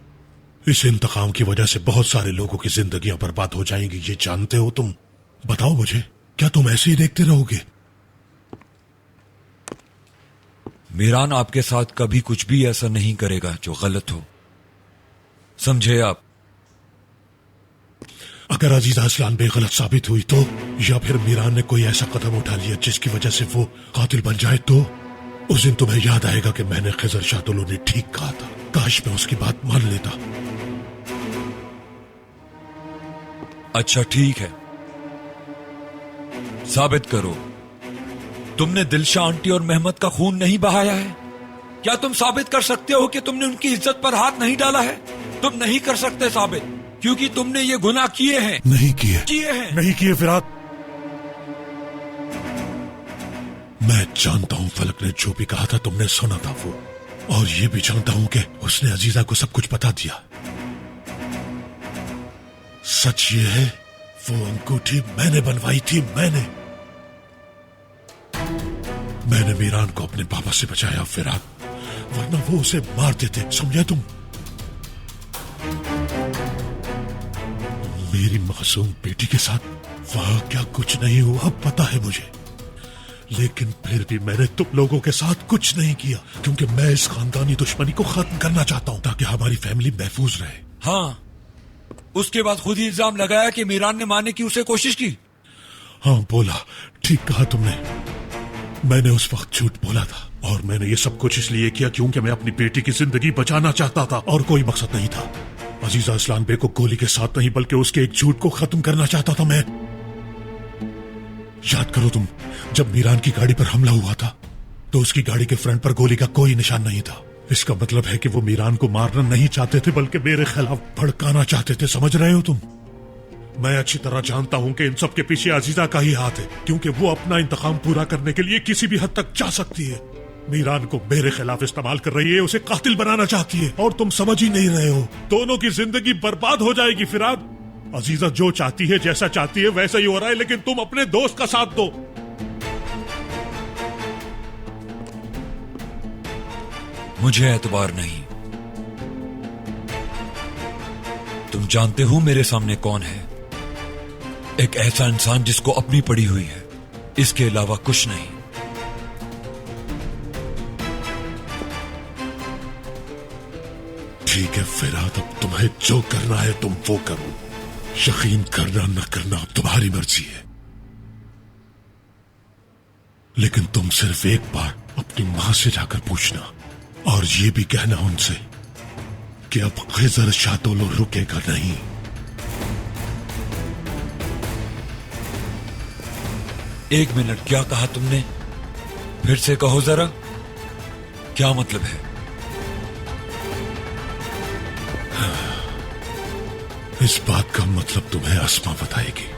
इस इंतकाम की वजह से बहुत सारे लोगों की जिंदगियां बर्बाद हो जाएंगी, ये जानते हो तुम? बताओ मुझे, क्या तुम ऐसे ही देखते रहोगे?
मीरान आपके साथ कभी कुछ भी ऐसा नहीं करेगा जो गलत हो, समझे आप?
अगर अजीजा असलान बेगलत साबित हुई तो, या फिर मीरान ने कोई ऐसा कदम उठा लिया जिसकी वजह से वो कातिल बन जाए तो, उस दिन तुम्हें याद आएगा कि मैंने खिजर शादुलू ने ठीक कहा था। काश मैं उसकी बात मान लेता।
अच्छा ठीक है, साबित करो। तुमने दिलशा आंटी और मेहमद का खून नहीं बहाया है? क्या तुम साबित कर सकते हो कि तुमने उनकी इज्जत पर हाथ नहीं डाला है? तुम नहीं कर सकते साबित, क्योंकि तुमने ये गुनाह किए हैं।
नहीं किए,
हैं।
नहीं किए फिरात। मैं जानता हूं फलक ने जो भी कहा था तुमने सुना था वो, और ये भी जानता हूं कि उसने अजीजा को सब कुछ बता दिया। सच ये है, वो अंगूठी मैंने बनवाई थी। मैंने मीरान को अपने पापा से बचाया फिरात, वरना वो उसे मार देते, समझे तुम? मेरी मासूम बेटी के साथ वहां क्या कुछ नहीं हुआ पता है मुझे, लेकिन फिर भी मैंने तुम लोगों के साथ कुछ नहीं किया, क्योंकि मैं इस खानदानी दुश्मनी को खत्म करना चाहता हूं ताकि हमारी फैमिली महफूज रहे।
हाँ, उसके बाद खुद ही इल्जाम लगाया कि मीरान ने मारने की उसे कोशिश की।
हाँ बोला, ठीक कहा तुमने। मैंने उस वक्त झूठ बोला था और मैंने ये सब कुछ इसलिए किया क्योंकि मैं अपनी बेटी की जिंदगी बचाना चाहता था और कोई मकसद नहीं था। अजीजा असलान बे को गोली के साथ नहीं बल्कि उसके एक झूठ को खत्म करना चाहता था मैं। याद करो तुम, जब मीरान की गाड़ी पर हमला हुआ था तो उसकी गाड़ी के फ्रंट पर गोली का कोई निशान नहीं था। इसका मतलब है कि वो मीरान को मारना नहीं चाहते थे बल्कि मेरे खिलाफ भड़काना चाहते थे। समझ रहे हो तुम? मैं अच्छी तरह जानता हूं कि इन सब के पीछे अजीजा का ही हाथ है क्योंकि वो अपना इंतकाम पूरा करने के लिए किसी भी हद तक जा सकती है। मीरान को मेरे खिलाफ इस्तेमाल कर रही है, उसे कातिल बनाना चाहती है और तुम समझ ही नहीं रहे हो। दोनों की जिंदगी बर्बाद हो जाएगी फिराद। अजीजा जो चाहती है, जैसा चाहती है वैसा ही हो रहा है, लेकिन तुम अपने दोस्त का साथ दो।
मुझे एतबार नहीं। तुम जानते हो मेरे सामने कौन है? एक ऐसा इंसान जिसको अपनी पड़ी हुई है, इसके अलावा कुछ नहीं।
ठीक है फिराद, अब तुम्हें जो करना है तुम वो करो। यकीन करना न करना तुम्हारी मर्जी है, लेकिन तुम सिर्फ एक बार अपनी मां से जाकर पूछना और ये भी कहना उनसे कि अब खिजर शातोलो रुकेगा नहीं।
एक मिनट, क्या कहा तुमने? फिर से कहो जरा, क्या मतलब है?
इस बात का मतलब तुम्हें अस्मा बताएगी।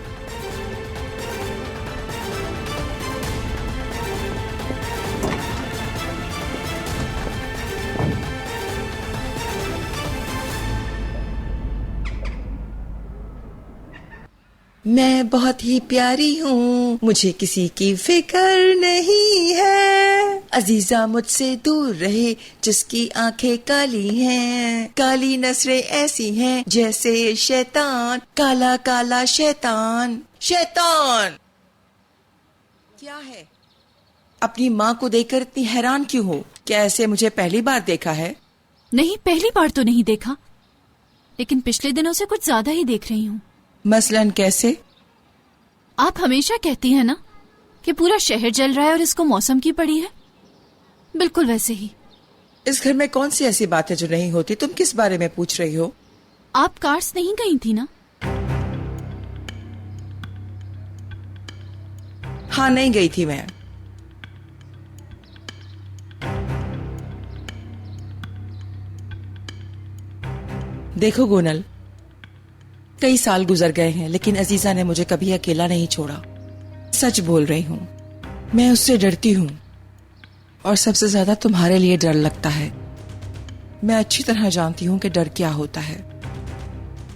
मैं बहुत ही प्यारी हूँ, मुझे किसी की फिक्र नहीं है। अजीजा मुझसे दूर रहे जिसकी आंखें काली हैं, काली नजरें ऐसी हैं जैसे शैतान, काला काला शैतान। शैतान क्या है? अपनी माँ को देखकर इतनी हैरान क्यों हो? क्या ऐसे मुझे पहली बार देखा है?
नहीं, पहली बार तो नहीं देखा, लेकिन पिछले दिनों से कुछ ज्यादा ही देख रही हूँ।
मसलन कैसे?
आप हमेशा कहती हैं ना कि पूरा शहर जल रहा है और इसको मौसम की पड़ी है, बिल्कुल वैसे ही।
इस घर में कौन सी ऐसी बात है जो नहीं होती? तुम किस बारे में पूछ रही हो?
आप कार्स नहीं गई थी ना?
हाँ, नहीं गई थी मैं। देखो गोनल, कई साल गुजर गए हैं लेकिन अजीजा ने मुझे कभी अकेला नहीं छोड़ा। सच बोल रही हूँ, मैं उससे डरती हूँ और सबसे ज्यादा तुम्हारे लिए डर लगता है। मैं अच्छी तरह जानती हूँ कि डर क्या होता है।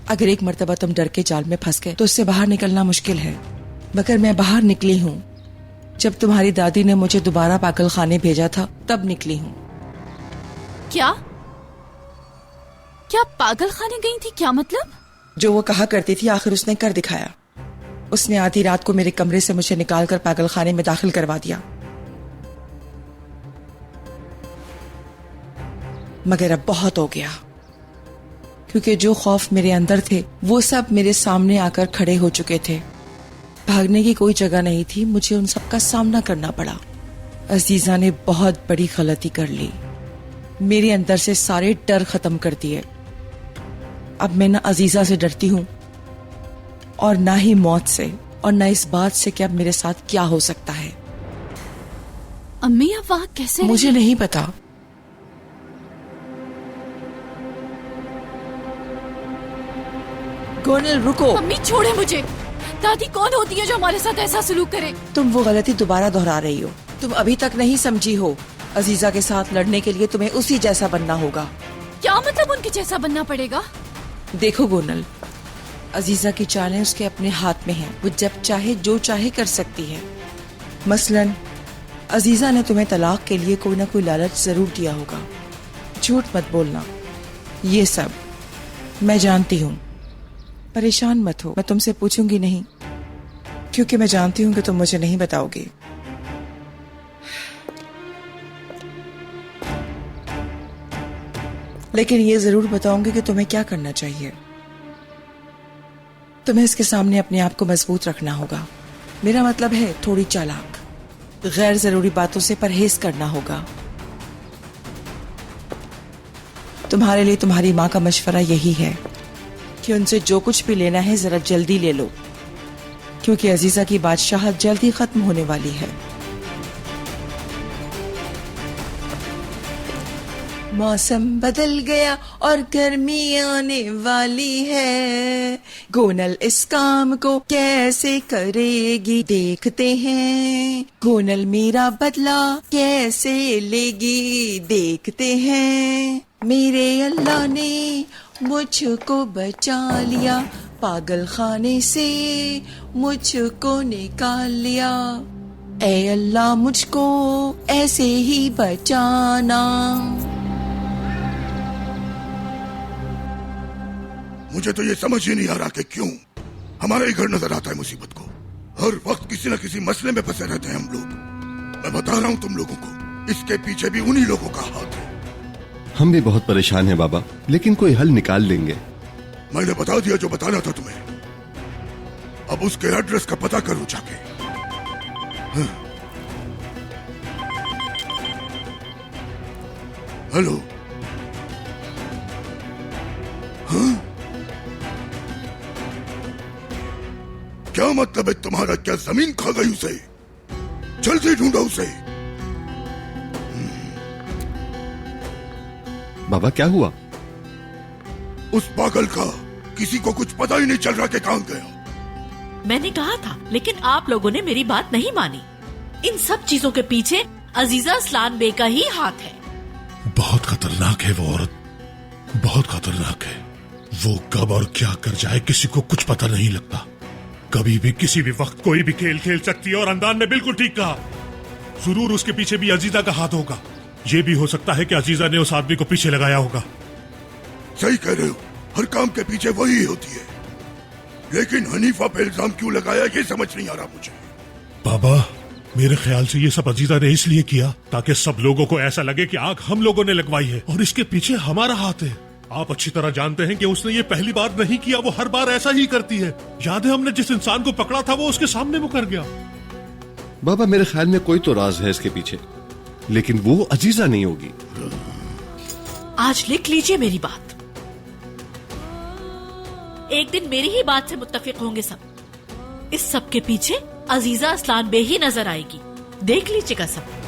अगर एक मर्तबा तुम डर के जाल में फंस गए तो उससे बाहर निकलना मुश्किल है, मगर मैं बाहर निकली हूँ। जब तुम्हारी दादी ने मुझे दोबारा पागल खाने भेजा था तब निकली हूँ।
क्या क्या पागल खाने गई थी? क्या मतलब?
जो वो कहा करती थी आखिर उसने कर दिखाया। उसने आधी रात को मेरे कमरे से मुझे निकालकर पागल खाने में दाखिल करवा दिया। मगर अब बहुत हो गया, क्योंकि जो खौफ मेरे अंदर थे वो सब मेरे सामने आकर खड़े हो चुके थे। भागने की कोई जगह नहीं थी, मुझे उन सब का सामना करना पड़ा। अजीजा ने बहुत बड़ी गलती कर ली, मेरे अंदर से सारे डर खत्म कर दिए। अब मैं ना अजीजा से डरती हूँ और ना ही मौत से, और ना इस बात से कि अब मेरे साथ क्या हो सकता है।
अम्मी आप वहाँ कैसे?
मुझे नहीं पता। गोनल रुको।
अम्मी छोड़े मुझे। दादी कौन होती है जो हमारे साथ ऐसा सलूक करे?
तुम वो गलती दोबारा दोहरा रही हो। तुम अभी तक नहीं समझी हो, अजीजा के साथ लड़ने के लिए तुम्हें उसी जैसा बनना होगा।
क्या मतलब उनके जैसा बनना पड़ेगा?
देखो गोनल, अजीजा की चालें उसके अपने हाथ में हैं। वो जब चाहे जो चाहे कर सकती है। मसलन अजीजा ने तुम्हें तलाक के लिए कोई ना कोई लालच जरूर दिया होगा। झूठ मत बोलना, ये सब मैं जानती हूँ। परेशान मत हो, मैं तुमसे पूछूंगी नहीं, क्योंकि मैं जानती हूँ कि तुम मुझे नहीं बताओगे। लेकिन ये जरूर बताऊंगी कि तुम्हें क्या करना चाहिए। तुम्हें इसके सामने अपने आप को मजबूत रखना होगा मेरा मतलब है थोड़ी चालाक। गैर जरूरी बातों से परहेज करना होगा। तुम्हारे लिए तुम्हारी माँ का मशवरा यही है कि उनसे जो कुछ भी लेना है जरा जल्दी ले लो, क्योंकि अजीजा की बादशाहत जल्दी खत्म होने वाली है। मौसम बदल गया और गर्मी आने वाली है, गोनल इस काम को कैसे करेगी देखते हैं, गोनल मेरा बदला कैसे लेगी देखते हैं। मेरे अल्लाह ने मुझको बचा लिया, पागल खाने से मुझको निकाल लिया, ऐ अल्लाह मुझको ऐसे ही बचाना।
मुझे तो ये समझ ही नहीं आ रहा कि क्यों हमारा ही घर नजर आता है मुसीबत को। हर वक्त किसी न किसी मसले में फंसे रहते हैं हम लोग। मैं बता रहा हूँ तुम लोगों को, इसके पीछे भी उन्हीं लोगों का हाथ है।
हम भी बहुत परेशान हैं बाबा, लेकिन कोई हल निकाल लेंगे।
मैंने बता दिया जो बताना था तुम्हें, अब उसके एड्रेस का पता करो जाके। हेलो, हाँ? क्या मतलब है तुम्हारा? क्या जमीन खा गई उसे? जल्दी ढूंढो उसे।
बाबा क्या हुआ?
उस पागल का किसी को कुछ पता ही नहीं चल रहा कि कहां गया।
मैंने कहा था, लेकिन आप लोगों ने मेरी बात नहीं मानी। इन सब चीजों के पीछे अजीजा असलान बे का ही हाथ है।
बहुत खतरनाक है वो औरत, बहुत खतरनाक है। वो कब और क्या कर जाए किसी को कुछ पता नहीं लगता। कभी भी किसी भी वक्त कोई भी खेल खेल सकती है। और अंदाज ने बिल्कुल ठीक कहा, जरूर उसके पीछे भी अजीजा का हाथ होगा। ये भी हो सकता है कि अजीजा ने उस आदमी को पीछे लगाया होगा।
सही कह रहे हो, हर काम के पीछे वही होती है, लेकिन हनीफा पे इल्जाम क्यों लगाया ये समझ नहीं आ रहा मुझे।
बाबा मेरे ख्याल से ये सब अजीजा ने इसलिए किया ताकि सब लोगों को ऐसा लगे कि आंख हम लोगों ने लगवाई है और इसके पीछे हमारा हाथ है। आप अच्छी तरह जानते हैं कि उसने ये पहली बार नहीं किया, वो हर बार ऐसा ही करती है। याद है हमने जिस इंसान को पकड़ा था वो उसके सामने मुकर गया।
बाबा मेरे ख्याल में कोई तो राज है इसके पीछे, लेकिन वो अजीजा नहीं होगी।
आज लिख लीजिए मेरी बात। एक दिन मेरी ही बात से मुत्तफिक होंगे सब। इस सब के पीछे अजीजा असलान बे ही नजर आएगी, देख लीजिएगा सब।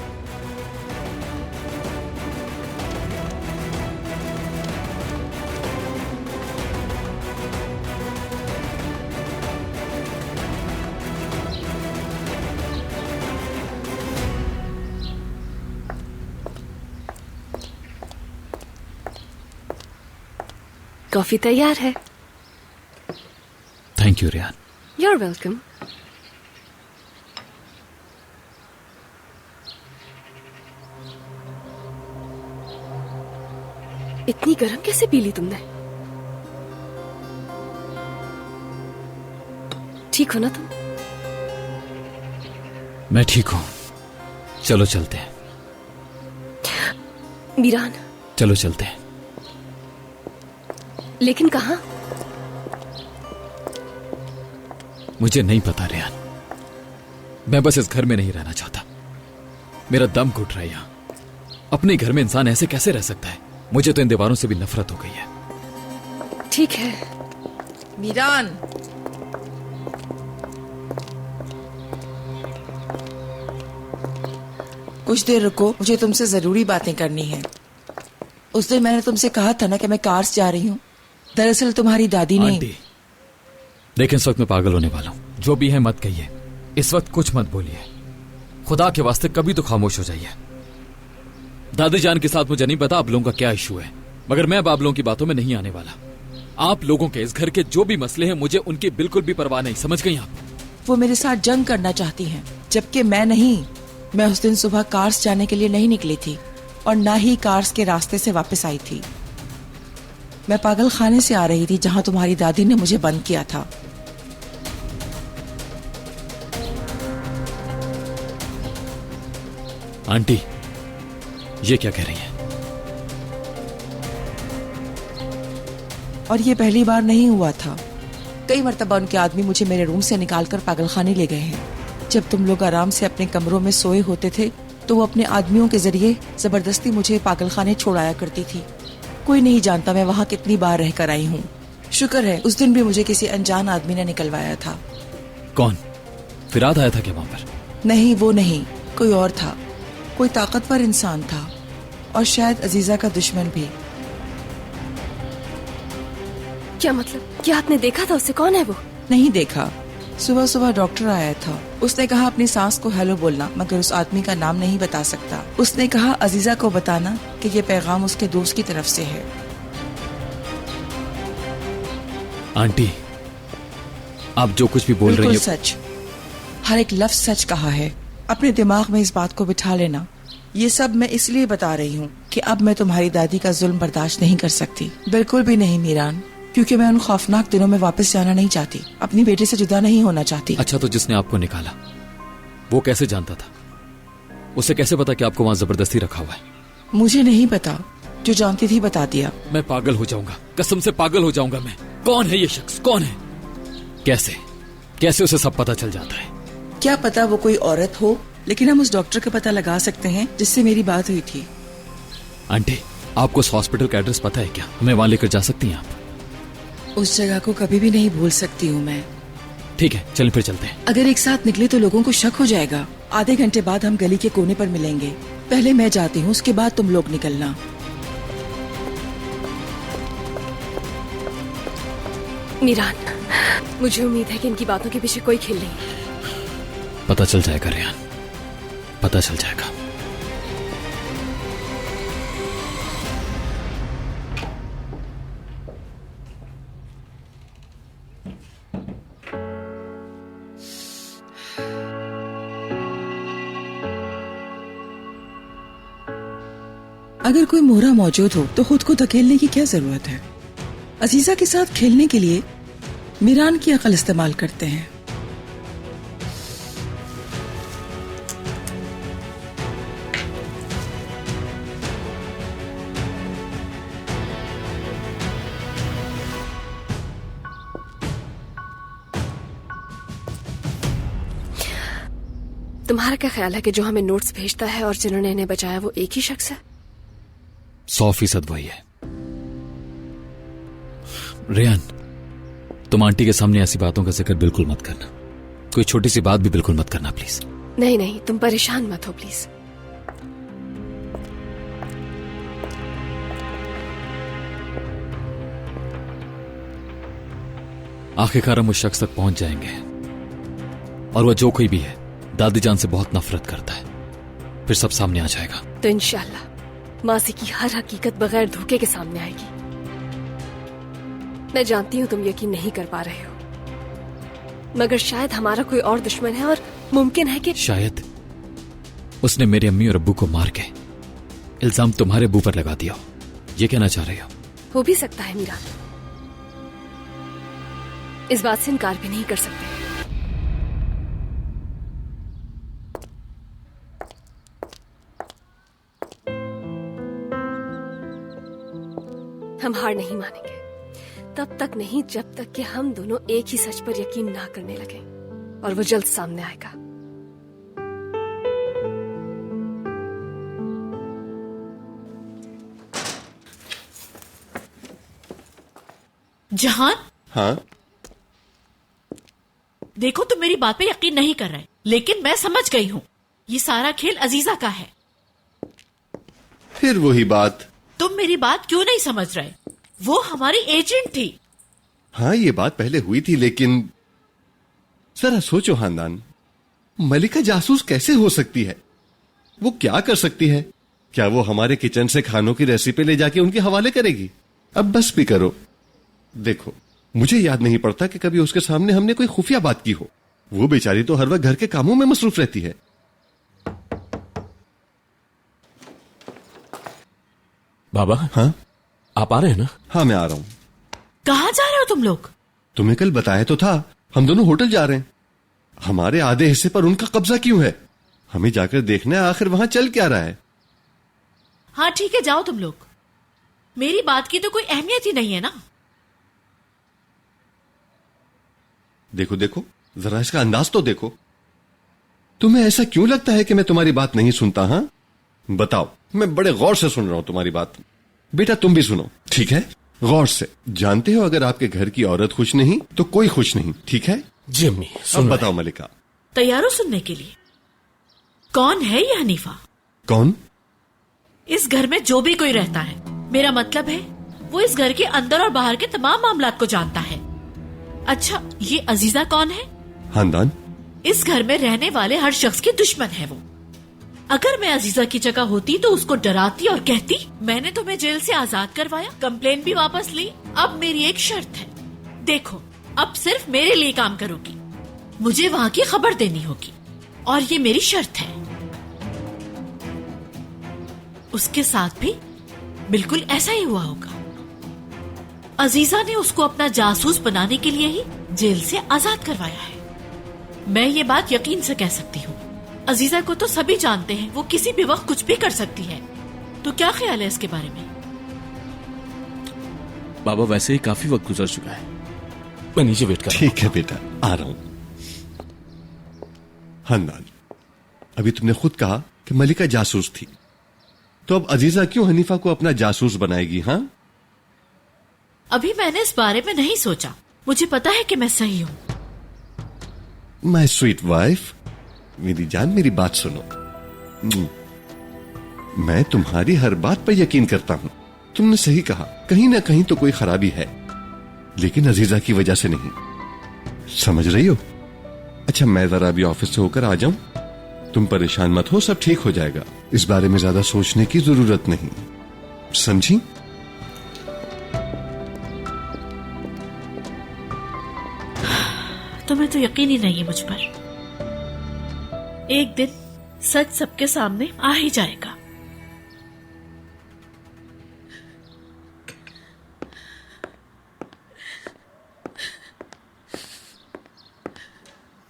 कॉफी तैयार है।
Thank you Rayan.
You're welcome. इतनी गर्म कैसे पी ली तुमने? ठीक हो ना तुम?
मैं ठीक हूं। चलो चलते हैं।
मीरान।
चलो चलते हैं।
लेकिन कहाँ?
मुझे नहीं पता रियान, मैं बस इस घर में नहीं रहना चाहता। मेरा दम घुट रहा है यहां। अपने घर में इंसान ऐसे कैसे रह सकता है? मुझे तो इन दीवारों से भी नफरत हो गई है।
ठीक है
मीरान, कुछ देर रुको, मुझे तुमसे जरूरी बातें करनी है। उस दिन मैंने तुमसे कहा था ना कि मैं कार्स जा रही हूँ। दरअसल तुम्हारी दादी ने।
आंटी, लेकिन इस वक्त मैं पागल होने वाला हूं। जो भी है मत कहिए, इस वक्त कुछ मत बोलिए। खुदा के वास्ते कभी तो खामोश हो जाइए। दादी जान के साथ मुझे नहीं पता आप लोगों का क्या इशू है, मगर मैं अब आप लोगों की बातों में नहीं आने वाला। आप लोगों के इस घर के जो भी मसले हैं मुझे उनकी बिल्कुल भी परवाह नहीं, समझ गई आप?
वो मेरे साथ जंग करना चाहती हैं, जबकि मैं नहीं। मैं उस दिन सुबह कार्स जाने के लिए नहीं निकली थी और ना ही कार्स के रास्ते से वापस आई थी। मैं पागल खाने से आ रही थी जहां तुम्हारी दादी ने मुझे बंद किया था।
आंटी, ये क्या कह रही हैं?
और ये पहली बार नहीं हुआ था। कई मर्तबा उनके आदमी मुझे मेरे रूम से निकालकर पागल खाने ले गए हैं। जब तुम लोग आराम से अपने कमरों में सोए होते थे तो वो अपने आदमियों के जरिए जबरदस्ती मुझे पागलखाने छोड़ाया करती थी। कोई नहीं जानता मैं वहाँ कितनी बार रहकर आई हूँ। शुक्र है उस दिन भी मुझे किसी अनजान आदमी ने निकलवाया था।
कौन? फिराद आया था क्या वहां पर?
नहीं, वो नहीं, कोई और था। कोई ताकतवर इंसान था और शायद अजीजा का दुश्मन भी।
क्या मतलब? क्या आपने देखा था उसे? कौन है वो?
नहीं देखा। सुबह सुबह डॉक्टर आया था। उसने कहा अपनी सास को हेलो बोलना, मगर उस आदमी का नाम नहीं बता सकता। उसने कहा अजीजा को बताना कि ये पैगाम उसके दोस्त की तरफ से है।
आंटी, आप जो कुछ भी बोल रही
बिल्कुल
हैं
सच, हर एक लफ्ज सच कहा है। अपने दिमाग में इस बात को बिठा लेना। ये सब मैं इसलिए बता रही हूँ कि अब मैं तुम्हारी दादी का जुल्म बर्दाश्त नहीं कर सकती। बिल्कुल भी नहीं मीरान, क्योंकि मैं उन खौफनाक दिनों में वापस जाना नहीं चाहती। अपनी बेटे से जुदा नहीं होना चाहती।
अच्छा, तो जिसने आपको निकाला वो कैसे जानता था? उसे कैसे पता कि आपको वहां जबरदस्ती रखा हुआ है?
मुझे नहीं पता, जो जानती थी बता दिया।
मैं पागल हो जाऊंगा, कसम से पागल हो जाऊंगा मैं। कौन है ये शख्स? कौन है? कैसे कैसे उसे सब पता चल जाता है?
क्या पता वो कोई औरत हो, लेकिन हम उस डॉक्टर का पता लगा सकते हैं जिससे मेरी बात हुई थी।
आंटी, आपको उस हॉस्पिटल का एड्रेस पता है क्या? हमें वहां लेकर जा सकती हैं आप?
उस जगह को कभी भी नहीं भूल सकती हूँ मैं।
ठीक है, चलें फिर चलते हैं।
अगर एक साथ निकले तो लोगों को शक हो जाएगा। आधे घंटे बाद हम गली के कोने पर मिलेंगे। पहले मैं जाती हूँ, उसके बाद तुम लोग निकलना।
मीरान, मुझे उम्मीद है कि इनकी बातों के पीछे कोई खेल नहीं।
पता चल जाएगा रेहान, पता चल जाएगा।
अगर कोई मोहरा मौजूद हो तो खुद को धकेलने की क्या जरूरत है? अजीजा के साथ खेलने के लिए मीरान की अकल इस्तेमाल करते हैं।
तुम्हारा क्या ख्याल है कि जो हमें नोट्स भेजता है और जिन्होंने इन्हें बचाया वो एक ही शख्स है?
100% वही है। रेहान, तुम आंटी के सामने ऐसी बातों का जिक्र बिल्कुल मत करना। कोई छोटी सी बात भी बिल्कुल मत करना प्लीज।
नहीं नहीं, तुम परेशान मत हो प्लीज।
आखिरकार हम उस शख्स तक पहुंच जाएंगे और वह जो कोई भी है दादी जान से बहुत नफरत करता है, फिर सब सामने आ जाएगा।
तो इंशाल्लाह मासी की हर हकीकत बगैर धोखे के सामने आएगी। मैं जानती हूँ तुम यकीन नहीं कर पा रहे हो, मगर शायद हमारा कोई और दुश्मन है और मुमकिन है कि
शायद उसने मेरी अम्मी और अब्बू को मार के इल्जाम तुम्हारे अब्बू पर लगा दिया हो। ये कहना चाह रहे हो?
भी सकता है मीरा, इस बात से इनकार भी नहीं कर सकते। हम हार नहीं मानेंगे, तब तक नहीं जब तक कि हम दोनों एक ही सच पर यकीन ना करने लगे, और वो जल्द सामने आएगा।
जहान,
हाँ?
देखो तुम मेरी बात पे यकीन नहीं कर रहे, लेकिन मैं समझ गई हूँ ये सारा खेल अजीजा का है।
फिर वही बात।
तुम मेरी बात क्यों नहीं समझ रहे? वो हमारी एजेंट थी।
हाँ, ये बात पहले हुई थी, लेकिन जरा सोचो खानदान, मलिका जासूस कैसे हो सकती है? वो क्या कर सकती है? क्या वो हमारे किचन से खानों की रेसिपी ले जाके उनके हवाले करेगी? अब बस भी करो। देखो, मुझे याद नहीं पड़ता कि कभी उसके सामने हमने कोई खुफिया बात की हो। वो बेचारी तो हर वक्त घर के कामों में मसरूफ रहती है।
बाबा,
हाँ?
आप आ रहे हैं ना?
हाँ, मैं आ रहा हूं।
कहाँ जा रहे हो तुम लोग?
तुम्हें कल बताया तो था, हम दोनों होटल जा रहे हैं। हमारे आधे हिस्से पर उनका कब्जा क्यों है? हमें जाकर देखना है आखिर वहां चल क्या रहा है।
हाँ ठीक है, जाओ तुम लोग। मेरी बात की तो कोई अहमियत ही नहीं है ना।
देखो देखो, जरा इसका अंदाज तो देखो। तुम्हें ऐसा क्यों लगता है कि मैं तुम्हारी बात नहीं सुनता? हाँ बताओ, मैं बड़े गौर से सुन रहा हूं तुम्हारी बात। बेटा तुम भी सुनो, ठीक है? गौर से। जानते हो अगर आपके घर की औरत खुश नहीं तो कोई खुश नहीं, ठीक है?
जी अम्मी।
अब बताओ मलिका।
तैयार हो सुनने के लिए? कौन है ये हनीफा?
कौन?
इस घर में जो भी कोई रहता है, मेरा मतलब है वो इस घर के अंदर और बाहर के तमाम मामलात को जानता है। अच्छा, ये अजीजा कौन है?
खानदान।
इस घर में रहने वाले हर शख्स की दुश्मन है वो। अगर मैं अजीजा की जगह होती तो उसको डराती और कहती, मैंने तुम्हें जेल से आजाद करवाया, कंप्लेन भी वापस ली, अब मेरी एक शर्त है, देखो अब सिर्फ मेरे लिए काम करोगी, मुझे वहाँ की खबर देनी होगी और ये मेरी शर्त है। उसके साथ भी बिल्कुल ऐसा ही हुआ होगा। अजीजा ने उसको अपना जासूस बनाने के लिए ही जेल से आजाद करवाया है। मैं ये बात यकीन से कह सकती हूँ। अजीजा को तो सभी जानते हैं, वो किसी भी वक्त कुछ भी कर सकती है। तो क्या ख्याल है इसके बारे में?
बाबा वैसे ही काफी वक्त गुजर चुका है, मैं नीचे वेट कर रहा हूं।
ठीक है बेटा, आ रहा हूं। हन्नान, अभी तुमने खुद कहा कि मलिका जासूस थी, तो अब अजीजा क्यों हनीफा को अपना जासूस बनाएगी? हाँ
अभी मैंने इस बारे में नहीं सोचा, मुझे पता है कि मैं सही हूँ।
माय स्वीट वाइफ, मेरी जान मेरी बात सुनो। मैं तुम्हारी हर बात पर यकीन करता हूं। तुमने सही कहा, कहीं ना कहीं तो कोई खराबी है, लेकिन अजीजा की वजह से नहीं। समझ रही हो? अच्छा मैं जरा अभी ऑफिस से होकर आ जाऊं? तुम परेशान मत हो, सब ठीक हो जाएगा। इस बारे में ज्यादा सोचने की जरूरत नहीं, समझी?
तुम्हें तो यकीन ही नहीं है मुझ पर। एक दिन सच सबके सामने आ ही जाएगा।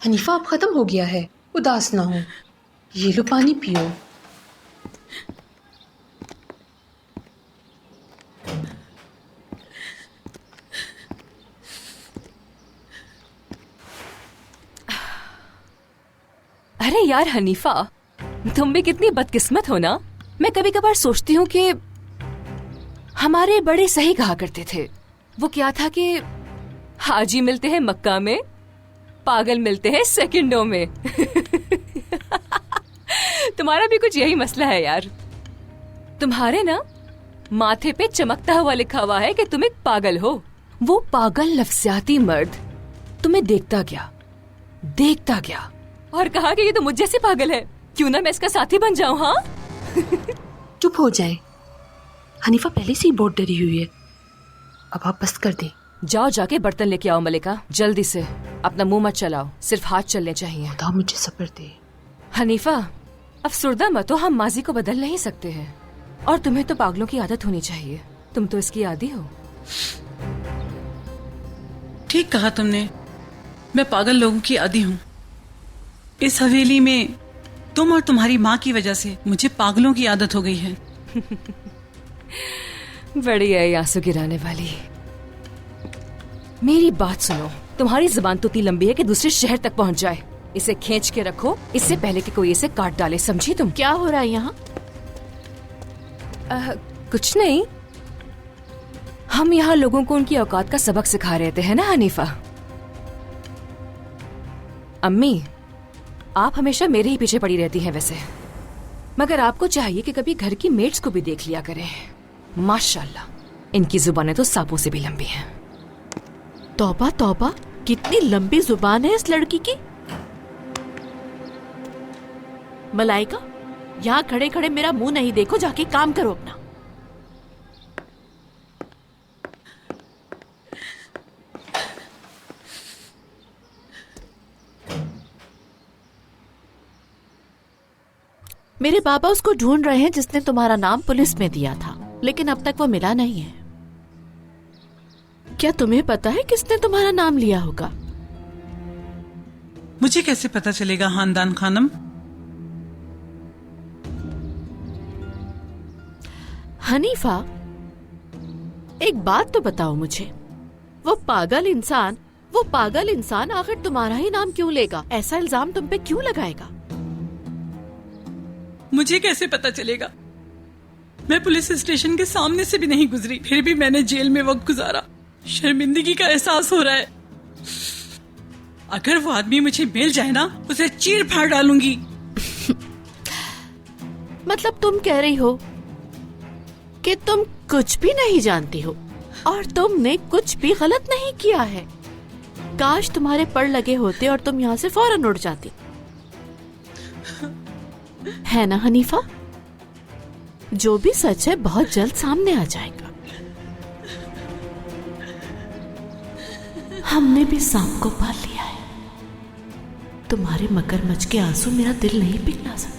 हनीफा अब खत्म हो गया है, उदास ना हो, ये लो पानी पियो।
अरे यार हनीफा, तुम भी कितनी बदकिस्मत हो ना। मैं कभी कभार सोचती हूँ कि हमारे बड़े सही कहा करते थे। वो क्या था कि हाजी मिलते हैं मक्का में, पागल मिलते हैं सेकंडों में। तुम्हारा भी कुछ यही मसला है यार। तुम्हारे ना माथे पे चमकता हुआ लिखा हुआ है कि तुम एक पागल हो। वो पागल नफ्सियाती मर्द तुम्हें देखता गया और कहा कि ये तो मुझ जैसे पागल है, क्यों ना मैं इसका साथी बन जाऊं। हाँ
चुप हो जाए, हनीफा पहले से ही बहुत डरी हुई है, अब आप बस कर दें।
जाओ जाके बर्तन लेके आओ मलिका, जल्दी से। अपना मुंह मत चलाओ, सिर्फ हाथ चलने चाहिए।
खुदा मुझे सब्र दे।
हनीफा अफसुर्दा मत हो, हम माजी को बदल नहीं सकते हैं, और तुम्हें तो पागलों की आदत होनी चाहिए, तुम तो इसकी आदी हो।
ठीक कहा तुमने, मैं पागल लोगों की आदी हूँ। इस हवेली में तुम और तुम्हारी माँ की वजह से मुझे पागलों की आदत हो गई है।
बड़ी है आंसू गिराने वाली। मेरी बात सुनो, तुम्हारी जुबान तो इतनी लंबी है कि दूसरे शहर तक पहुंच जाए। इसे खींच के रखो, इससे पहले कि कोई इसे काट डाले, समझी तुम?
क्या हो रहा है यहाँ?
कुछ नहीं, हम यहाँ लोगों को उनकी औकात का सबक सिखा रहे थे, है ना हनीफा? अम्मी, आप हमेशा मेरे ही पीछे पड़ी रहती हैं वैसे, मगर आपको चाहिए कि कभी घर की मेड्स को भी देख लिया करें। माशाल्लाह, इनकी जुबानें तो सांपों से भी लंबी हैं।
तौबा तौबा, कितनी लंबी जुबान है इस लड़की की। मलाइका, यहाँ खड़े खड़े मेरा मुंह नहीं देखो, जाके काम करो अपना। मेरे बाबा उसको ढूंढ रहे हैं जिसने तुम्हारा नाम पुलिस में दिया था, लेकिन अब तक वो मिला नहीं है। क्या तुम्हें पता है किसने तुम्हारा नाम लिया होगा?
मुझे कैसे पता चलेगा खानदान खानम?
हनीफा, एक बात तो बताओ मुझे, वो पागल इंसान आखिर तुम्हारा ही नाम क्यों लेगा? ऐसा इल्जाम तुम पे क्यों लगाएगा?
मुझे कैसे पता चलेगा? मैं पुलिस स्टेशन के सामने से भी नहीं गुजरी, फिर भी मैंने जेल में वक्त गुजारा। शर्मिंदगी का एहसास हो रहा है। अगर वो आदमी मुझे मिल जाए ना, उसे चीर फाड़ डालूंगी।
मतलब तुम कह रही हो कि तुम कुछ भी नहीं जानती हो और तुमने कुछ भी गलत नहीं किया है। काश तुम्हारे पड़ लगे होते और तुम यहाँ से फौरन उड़ जाती, है ना हनीफा? जो भी सच है बहुत जल्द सामने आ जाएगा। हमने भी सांप को पाल लिया है। तुम्हारे मगरमच्छ के आंसू मेरा दिल नहीं पिघला सकते।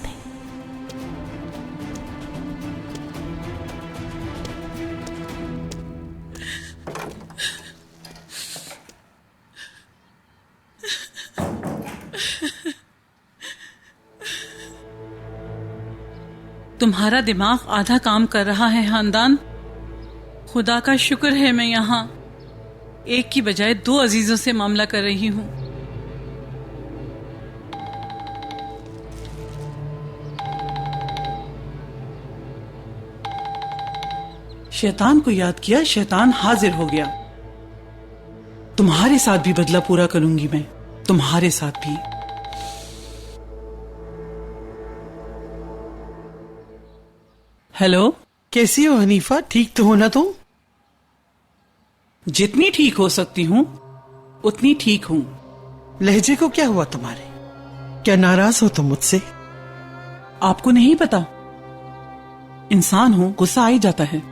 तुम्हारा दिमाग आधा काम कर रहा है खानदान। खुदा का शुक्र है मैं यहाँ एक की बजाय 2 अजीजों से मामला कर रही हूँ। शैतान को याद किया, शैतान हाजिर हो गया। तुम्हारे साथ भी बदला पूरा करूंगी मैं, तुम्हारे साथ भी। हेलो,
कैसी हो हनीफा? ठीक तो हो ना तुम?
जितनी ठीक हो सकती हूँ उतनी ठीक हूँ।
लहजे को क्या हुआ तुम्हारे? क्या नाराज हो तुम मुझसे?
आपको नहीं पता, इंसान हूँ, गुस्सा आ ही जाता है।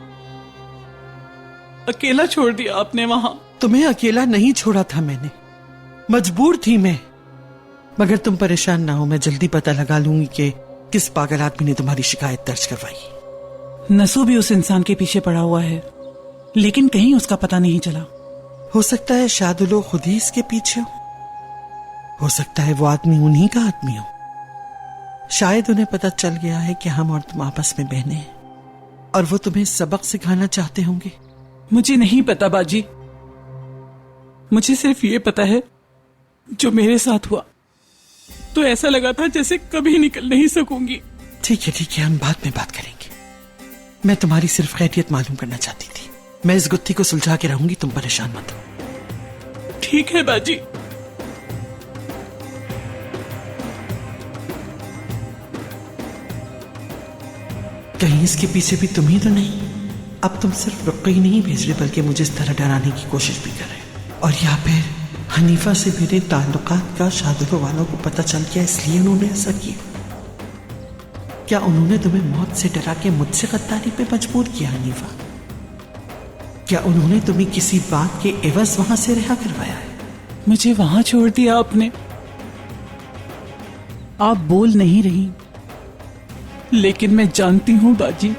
अकेला छोड़ दिया आपने वहां।
तुम्हें अकेला नहीं छोड़ा था मैंने, मजबूर थी मैं। मगर तुम परेशान ना हो, मैं जल्दी पता लगा लूंगी कि किस पागल आदमी ने तुम्हारी शिकायत दर्ज करवाई।
नसू भी उस इंसान के पीछे पड़ा हुआ है, लेकिन कहीं उसका पता नहीं चला।
हो सकता है शादुलो खुद ही इसके पीछे हो सकता है वो आदमी उन्हीं का आदमी हो। शायद उन्हें पता चल गया है कि हम और तुम आपस में बहने हैं और वो तुम्हें सबक सिखाना चाहते होंगे।
मुझे नहीं पता बाजी, मुझे सिर्फ ये पता है जो मेरे साथ हुआ तो ऐसा लगा था जैसे कभी निकल नहीं सकूंगी।
ठीक है, हम बाद में बात करेंगे। मैं तुम्हारी सिर्फ खैरियत मालूम करना चाहती थी। मैं इस गुत्थी को सुलझा के रहूंगी, तुम परेशान मत हो।
ठीक है बाजी।
कहीं इसके पीछे भी तुम ही तो नहीं? अब तुम सिर्फ रुक्का ही नहीं भेज रहे बल्कि मुझे इस तरह डराने की कोशिश भी कर रहे। और या फिर हनीफा से मेरे ताल्लुकात का शादुलो वालों को पता चल गया इसलिए उन्होंने ऐसा किया। क्या उन्होंने तुम्हें मौत से डरा के मुझसे गद्दारी पे मजबूर किया हनीफा? क्या उन्होंने तुम्हें किसी बात के एवज वहां से रिहा करवाया है?
मुझे वहां छोड़ दिया आपने। आप बोल नहीं रही, लेकिन मैं जानती हूं बाजी।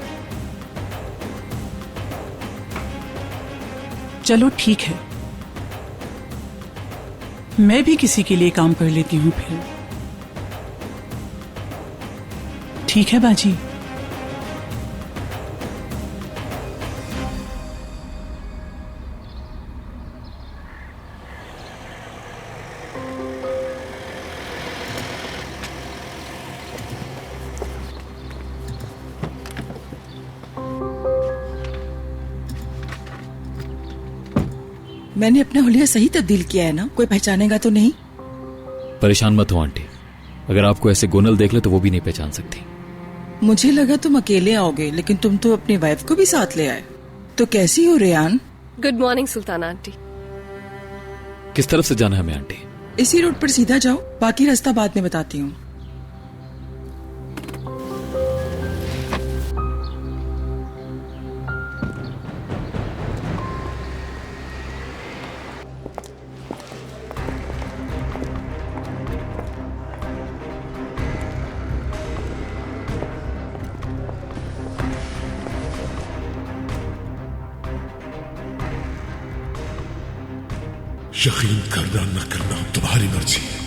चलो ठीक है, मैं भी किसी के लिए काम कर लेती हूँ फिर। ठीक है बाजी।
मैंने अपना हुलिया सही तब्दील किया है ना? कोई पहचानेगा तो नहीं?
परेशान मत हो आंटी, अगर आपको ऐसे गोनल देख ले तो वो भी नहीं पहचान सकती।
मुझे लगा तुम अकेले आओगे, लेकिन तुम तो अपनी वाइफ को भी साथ ले आए। तो कैसी हो Rayan?
Good morning Sultana aunty.
किस तरफ से जाना है हमें आंटी?
इसी रोड पर सीधा जाओ, बाकी रास्ता बाद में बताती हूँ।
यकीन करना न करना तुम्हारी मर्जी है,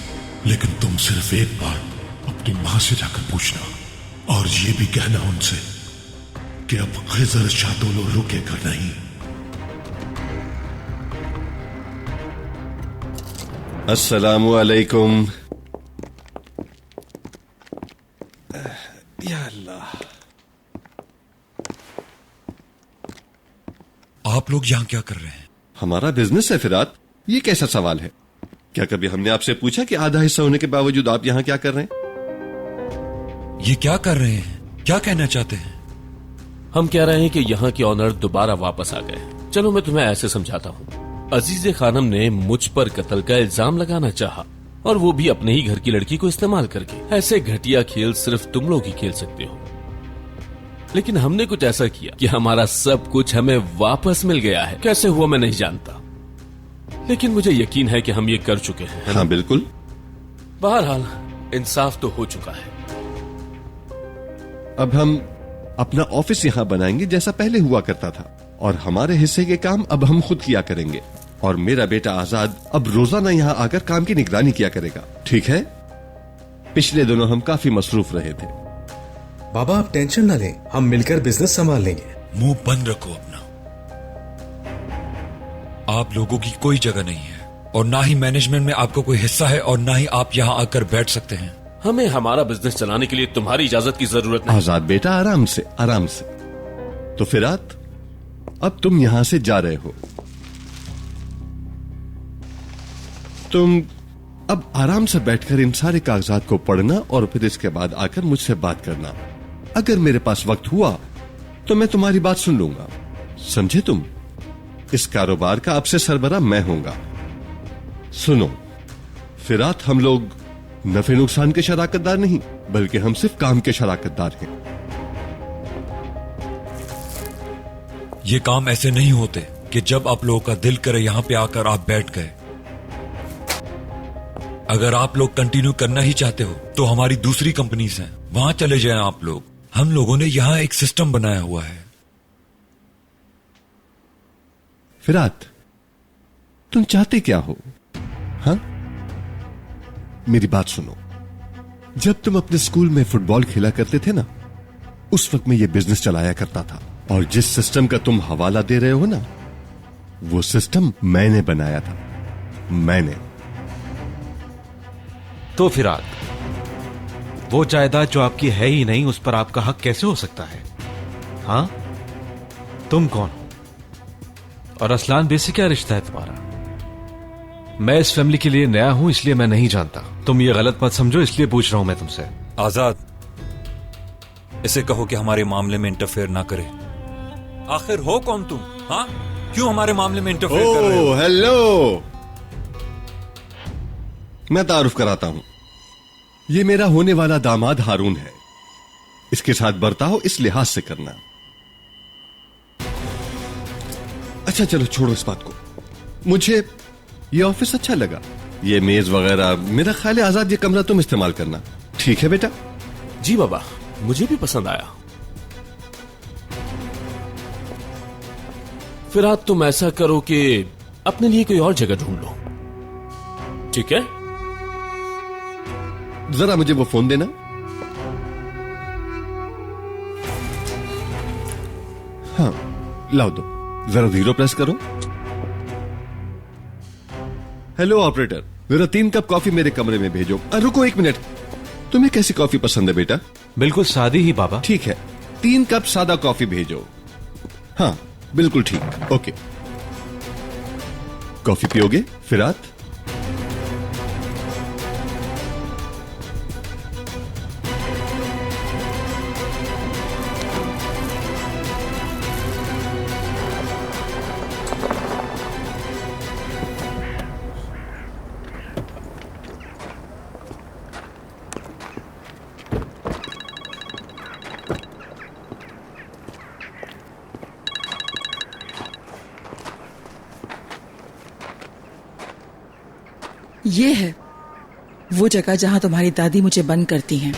लेकिन तुम सिर्फ एक बात अपनी मां से जाकर पूछना और ये भी कहना उनसे कि अब खिजर शादुलो रुकेगा नहीं।
अस्सलामु अलैकुम। या अल्लाह।
आप लोग यहाँ क्या कर रहे हैं?
हमारा बिजनेस है फिरात, ये कैसा सवाल है? क्या कभी हमने आपसे पूछा कि आधा हिस्सा होने के बावजूद आप यहाँ क्या कर रहे हैं?
ये क्या कर रहे हैं? क्या कहना चाहते हैं?
हम कह रहे हैं कि यहाँ के ऑनर दोबारा वापस आ गए। चलो मैं तुम्हें ऐसे समझाता हूँ। अजीज खानम ने मुझ पर कत्ल का इल्जाम लगाना चाहा, और वो भी अपने ही घर की लड़की को इस्तेमाल करके। ऐसे घटिया खेल सिर्फ तुम लोग ही खेल सकते हो, लेकिन हमने कुछ ऐसा किया कि हमारा सब कुछ हमें वापस मिल गया है। कैसे हुआ मैं नहीं जानता, लेकिन मुझे यकीन है कि हम ये कर चुके हैं, है ना?
हाँ बिल्कुल।
बहरहाल इंसाफ तो हो चुका है।
अब हम अपना ऑफिस यहाँ बनाएंगे जैसा पहले हुआ करता था, और हमारे हिस्से के काम अब हम खुद किया करेंगे, और मेरा बेटा आजाद अब रोजाना यहाँ आकर काम की निगरानी किया करेगा। ठीक है? पिछले दिनों हम काफी मसरूफ रहे थे।
बाबा आप टेंशन ना लें, हम मिलकर बिजनेस संभाल लेंगे।
मुंह बंद रखो अपना। आप लोगों की कोई जगह नहीं है, और ना ही मैनेजमेंट में आपको कोई हिस्सा है, और ना ही आप यहाँ आकर बैठ सकते हैं।
हमें हमारा बिजनेस चलाने के लिए तुम्हारी इजाजत की जरूरत नहीं।
आजाद बेटा आराम से आराम से। तो फिरात अब तुम यहां से जा रहे हो, तुम अब आराम से बैठकर इन सारे कागजात को पढ़ना और फिर इसके बाद आकर मुझसे बात करना। अगर मेरे पास वक्त हुआ तो मैं तुम्हारी बात सुन लूंगा, समझे तुम? इस कारोबार का अब से सरबरा मैं होऊंगा। सुनो फिरात, हम लोग नफे नुकसान के शराकतदार नहीं, बल्कि हम सिर्फ काम के शराकतदार हैं।
ये काम ऐसे नहीं होते कि जब आप लोगों का दिल करे यहाँ पे आकर आप बैठ गए। अगर आप लोग कंटिन्यू करना ही चाहते हो तो हमारी दूसरी कंपनीज हैं, वहां चले जाएं आप लोग। हम लोगों ने यहाँ एक सिस्टम बनाया हुआ है।
फिरात तुम चाहते क्या हो? हाँ, मेरी बात सुनो। जब तुम अपने स्कूल में फुटबॉल खेला करते थे ना, उस वक्त मैं ये बिजनेस चलाया करता था, और जिस सिस्टम का तुम हवाला दे रहे हो ना, वो सिस्टम मैंने बनाया था, मैंने।
तो फिरात, वो जायदाद जो आपकी है ही नहीं, उस पर आपका हक कैसे हो सकता है? हाँ, तुम कौन हो और असलान बे से क्या रिश्ता है तुम्हारा? मैं इस फैमिली के लिए नया हूं, इसलिए मैं नहीं जानता। तुम ये गलत मत समझो, इसलिए पूछ रहा हूं मैं तुमसे।
आजाद, इसे कहो कि हमारे मामले में इंटरफेयर ना करे। आखिर हो कौन तुम? हाँ, क्यों हमारे मामले में इंटरफेयर कर रहे हो?
हेलो, मैं तारुफ कराता हूं। ये मेरा होने वाला दामाद हारून है। इसके साथ बर्ताव इस लिहाज से करना। अच्छा चलो छोड़ो इस बात को। मुझे ये ऑफिस अच्छा लगा, ये मेज वगैरह। मेरा ख्याल है आजाद, ये कमरा तुम इस्तेमाल करना। ठीक है बेटा?
जी बाबा, मुझे भी पसंद आया। फिर आप तुम ऐसा करो कि अपने लिए कोई और जगह ढूंढ लो, ठीक है?
जरा मुझे वो फोन देना। हाँ लाओ दो, जरा 0 प्रेस करो। हेलो ऑपरेटर, जरा 3 कप कॉफी मेरे कमरे में भेजो। रुको 1 मिनट, तुम्हें कैसी कॉफी पसंद है बेटा?
बिल्कुल सादी ही बाबा।
ठीक है, 3 कप सादा कॉफी भेजो। हाँ बिल्कुल ठीक, ओके। कॉफी पियोगे फिरात?
ये है वो जगह जहां तुम्हारी दादी मुझे बंद करती हैं।